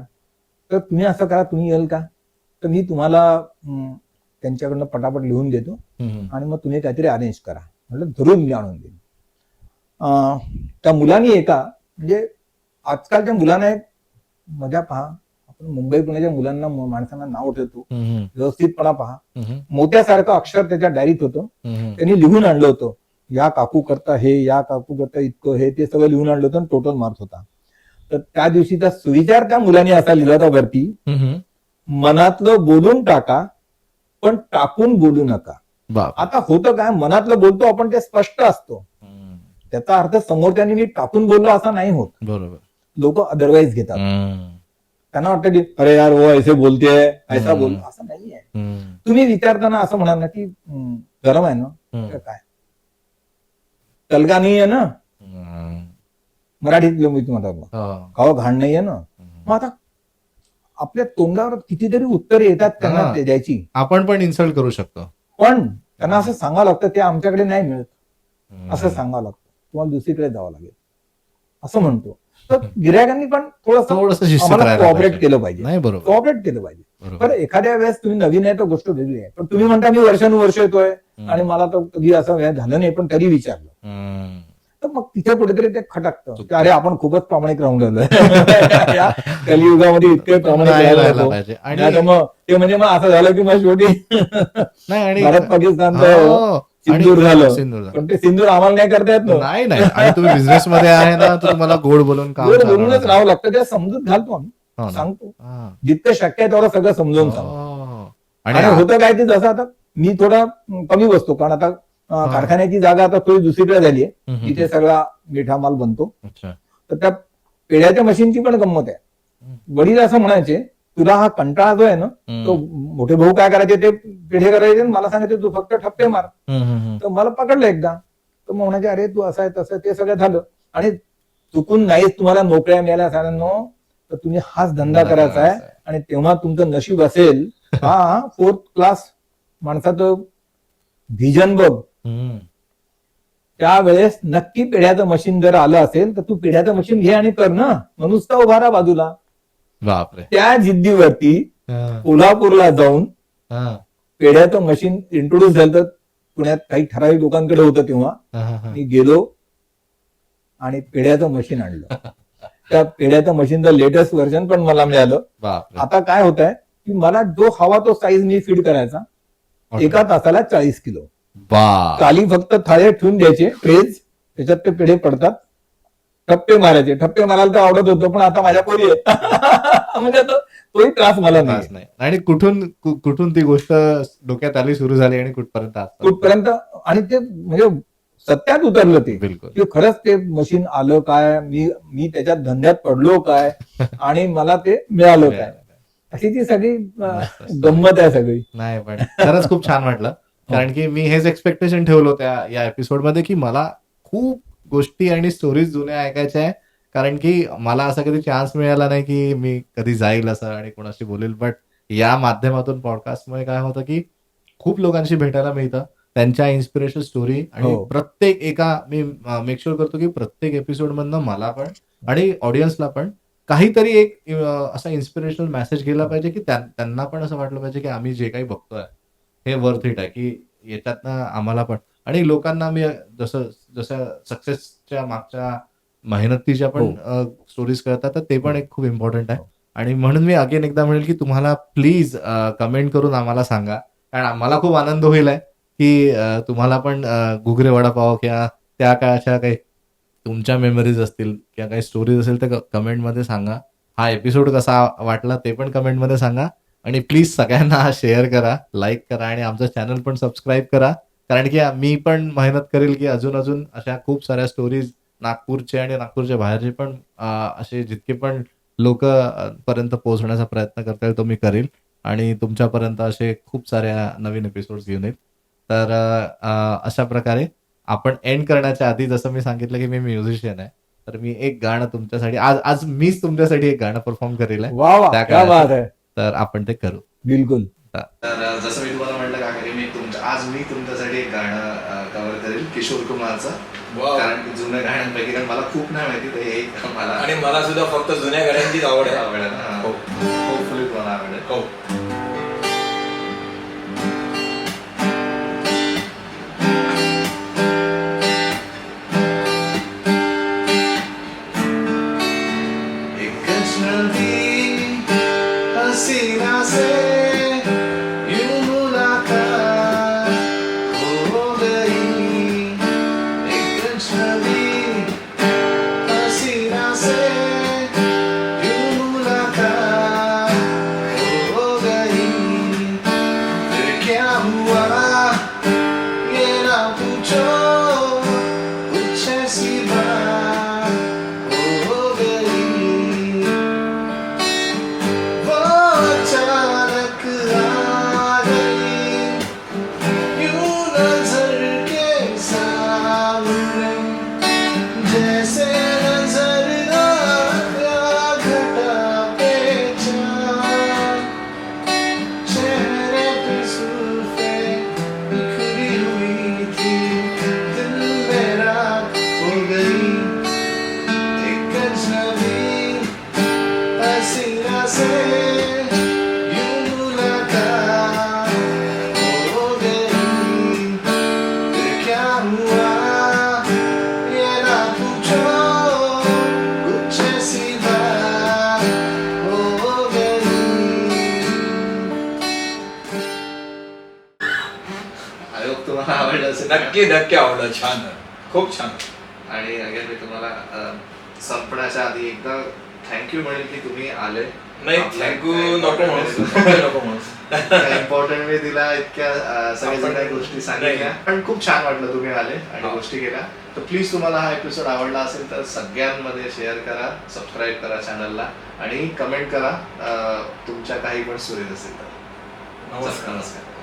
तर तुम्ही असं करा, तुम्ही येईल का, तर मी तुम्हाला त्यांच्याकडनं पटापट लिहून देतो आणि मग तुम्ही काहीतरी अरेंज करा. म्हटलं जरूर मी आणून देईन. त्या मुलांनी एका, म्हणजे आजकालच्या मुलांना एक मजा पहा, आपण मुंबई पुण्याच्या मुलांना माणसांना नाव ठेवतो, व्यवस्थितपणा पहा. मोत्यासारखं अक्षर त्याच्या डायरीत होतं, त्यांनी लिहून आणलं होतं, या काकू करता हे, या काकू करता इतकं, हे ते सगळं लिहून आणलं होतं, टोटल मार्क होता. तर त्या दिवशीचा सुविचार त्या मुलांनी असा लिहिला होता वरती, मनातलं बोलून टाका पण टाकून बोलू नका. आता होतं काय, मनातलं बोलतो आपण ते स्पष्ट असतो, त्याचा अर्थ समोरच्यानी मी टाकून बोललो असा नाही होत. बरोबर. लोक अदरवाईज घेतात, त्यांना वाटतं की अरे यार वो ऐसे बोलते ऐसा बोल, असं नाहीये. तुम्ही विचारताना असं म्हणाल ना की गरम आहे ना, काय तलगा नाही आहे ना, मराठीत मी तुम्हाला खावा घाण नाहीये ना. मग आता आपल्या तोंडावर कितीतरी उत्तर येतात त्यांना ते द्यायची, आपण पण इन्सल्ट करू शकतो, पण त्यांना असं सांगावं लागतं ते आमच्याकडे नाही मिळत, असं सांगावं लागतं, तुम्हाला दुसरीकडे जावं लागेल असं म्हणतो. तर गिरायकांनी पण थोडंसं कोऑपरेट केलं पाहिजे. नाही, बरोबर, कोऑपरेट केलं पाहिजे. तर एखाद्या वेळेस तुम्ही नवीन आहे तर गोष्ट वेगळी आहे, पण तुम्ही म्हणता मी वर्षानुवर्ष येतोय आणि मला तर कधी असं झालं नाही, पण तरी विचारलं, तर मग तिथे कुठेतरी ते खटकतं की अरे आपण खूपच प्रामाणिक राहून राहिलोय. कलियुगामध्ये इतके प्रामाणिक राहायला पाहिजे. आणि मग ते म्हणजे मग असं झालं की मग शेवटी भारत पाकिस्तानचं सिंदूर झालं, पण ते सिंदूर आम्हाला नाही करता येत ना. नाही नाही, आणि तुम्ही बिझनेस मध्ये आहे ना, तर तुम्हाला गोड बोलून बोलूनच राहावं लागतं. त्या समजून घालतो आम्ही, सांगतो जितकं शक्य आहे तेवढं सगळं समजून सांगतो. आणि होतं काय की जसं आता मी थोडा कमी बसतो, कारण आता कारखान्याची जागा आता थोडी दुसरीकडे झाली आहे, तिथे सगळा मिठा माल बनतो. तर त्या पेढ्याच्या मशीनची पण गंमत आहे. वडील असं म्हणायचे तुला हा कंटाळा जो आहे ना, तो मोठे भाऊ काय करायचे ते पेढे करायचे, मला सांगायचे तू फक्त ठप्पे मार. तर मला पकडलं एकदा, तर मग म्हणायचे अरे तू असं आहे तसं, ते सगळं झालं. आणि चुकून नाहीच तुम्हाला नोकऱ्या मिळाल्या सगळ्यांना, तर तुम्ही हाच धंदा करायचा आहे, आणि तेव्हा तुमचं नशीब असेल. हा 4th क्लास माणसाचं व्हिजन बघ, त्यावेळेस नक्की पेढ्याचं मशीन जर आलं असेल तर तू पेढ्याचं मशीन घे आणि कर ना, नुसता उभा राहा बाजूला. बापरे. त्या जिद्दीवरती कोल्हापूरला जाऊन पेढ्याचं मशीन इंट्रोड्यूस झालं, तर पुण्यात काही ठराविक लोकांकडे होतं, तेव्हा मी गेलो आणि पेढ्याचं मशीन आणलं. त्या पेढ्याचं मशीनचं लेटेस्ट व्हर्जन पण मला मिळालं. बापरे. आता काय होत आहे की मला जो हवा तो साईज मी फीड करायचा. एका तासाला 40 किलो. बा खाली फक्त थाळे ठेवून द्यायचे ट्रेज, त्याच्यात ते पेढे पडतात. ठप्पे मारायचे. ठप्पे मारायला तर आवडत होतं, पण आता माझ्या पोरी आहे. म्हणजे आता तोही त्रास मला नाही. त्रास नाही. आणि कुठून ती गोष्ट डोक्यात आली, सुरू झाली आणि कुठपर्यंत आजपर्यंत. कुठपर्यंत आणि ते म्हणजे सत्यात उतरलं ते बिलकुल. की खरंच ते मशीन आलं काय, मी त्याच्यात धंद्यात पडलो काय आणि मला ते मिळालं काय. अशी ती सगळी गंमत आहे सगळी. नाही, पण खरंच खूप छान वाटलं. कारण की मी हेच एक्सपेक्टेशन ठेवलं होतं या एपिसोडमध्ये की मला खूप गोष्टी आणि स्टोरीज जुन्या ऐकायच्या आहे. कारण की मला असा कधी चान्स मिळाला नाही की मी कधी जाईल असं आणि कोणाशी बोलेल. बट या माध्यमातून पॉडकास्टमुळे काय होतं की खूप लोकांशी भेटायला मिळतं, त्यांच्या इन्स्पिरेशन स्टोरी. आणि हो. प्रत्येक मी मेक शुअर करतो की प्रत्येक एपिसोडमधनं मला पण आणि ऑडियन्सला पण काहीतरी एक असा इन्स्पिरेशनल मेसेज गेला पाहिजे की त्यांना पण असं वाटलं पाहिजे की आम्ही जे काही बघतोय हे वर्थ इट आहे, की याच्यातनं आम्हाला पण. आणि लोकांना मी जसं सक्सेसच्या मागच्या मेहनतीच्या पण स्टोरीज कळतात, तर ते पण एक खूप इम्पॉर्टंट आहे. आणि म्हणून मी अगेन एकदा म्हणेल की तुम्हाला प्लीज कमेंट करून आम्हाला सांगा. कारण आम्हाला खूप आनंद होईल आहे की तुम्हाला पण घुगरे वडापाव किंवा त्या काळाच्या काही तुमच्या मेमरीज असतील किंवा काही स्टोरीज असेल तर कमेंटमध्ये सांगा. हा एपिसोड कसा वाटला ते पण कमेंटमध्ये सांगा. आणि प्लीज सगळ्यांना हा शेअर करा, लाईक करा आणि आमचं चॅनल पण सबस्क्राईब करा. कारण की मी पण मेहनत करेल की अजून अशा खूप साऱ्या स्टोरीज नागपूरचे आणि नागपूरच्या बाहेरचे पण असे जितके पण लोक पर्यंत पोहोचण्याचा प्रयत्न करता येईल तो मी करेल. आणि तुमच्यापर्यंत असे खूप साऱ्या नवीन एपिसोड्स घेऊन येईल. तर अशा प्रकारे आपण एंड करण्याच्या आधी जसं मी सांगितलं की मी म्युझिशियन आहे, तर मी एक गाणं तुमच्यासाठी आज मीच तुमच्यासाठी एक गाणं परफॉर्म करेल वा वा, त्या क्या बात काळाचं. आहे. तर आपण ते करू. बिलकुल. तर जसं मी तुम्हाला म्हटलं का की आज मी तुमच्यासाठी एक गाणं कव्हर करेल किशोर कुमारचं. कारण की जुन्या गाण्यांपैकी, कारण मला खूप नाही माहिती ते एक मला आणि मला सुद्धा फक्त जुन्या गाड्यांचीच आवड आहे. आवडेल ना. होपफुली तुम्हाला आवडेल. हो. एक नदी हसीना से यूं मुलाकात हो गई. एक नदी हसीना से यूं मुलाकात हो गई. फिर क्या हुआ ये ना पूछो, कुछ ऐसी बात हो गई. वो अचानक आ गई यूं नजर के सामने, जैसे नजर आया घटा पे चाँद. चेहरे पे सुल्फे बिखरी हुई थी, दिल मेरा हो गई. एक अजनबी हसीना से यूं मुलाकात हो गई. फिर क्या हुआ ये ना पूछो, कुछ ऐसी बात हो गई. आय होप तुम्हाला आवडलं असेल. नक्की नक्की आवडलं. छान, खूप छान. आणि अगेन मी तुम्हाला संपण्याच्या आधी एकदा थँक्यू म्हणेल की तुम्ही आले. नाही, थँक्यू नको म्हणूस. इम्पॉर्टंट वेळ दिला, इतक्या सगळ्या काही गोष्टी सांगितल्या, पण खूप छान वाटलं तुम्ही आले आणि गोष्टी केल्या. तर प्लीज तुम्हाला हा एपिसोड आवडला असेल तर सगळ्यांमध्ये शेअर करा, सबस्क्राईब करा चॅनलला आणि कमेंट करा तुमच्या काही पण स्टोरीज असेल तर. नमस्कार. नमस्कार.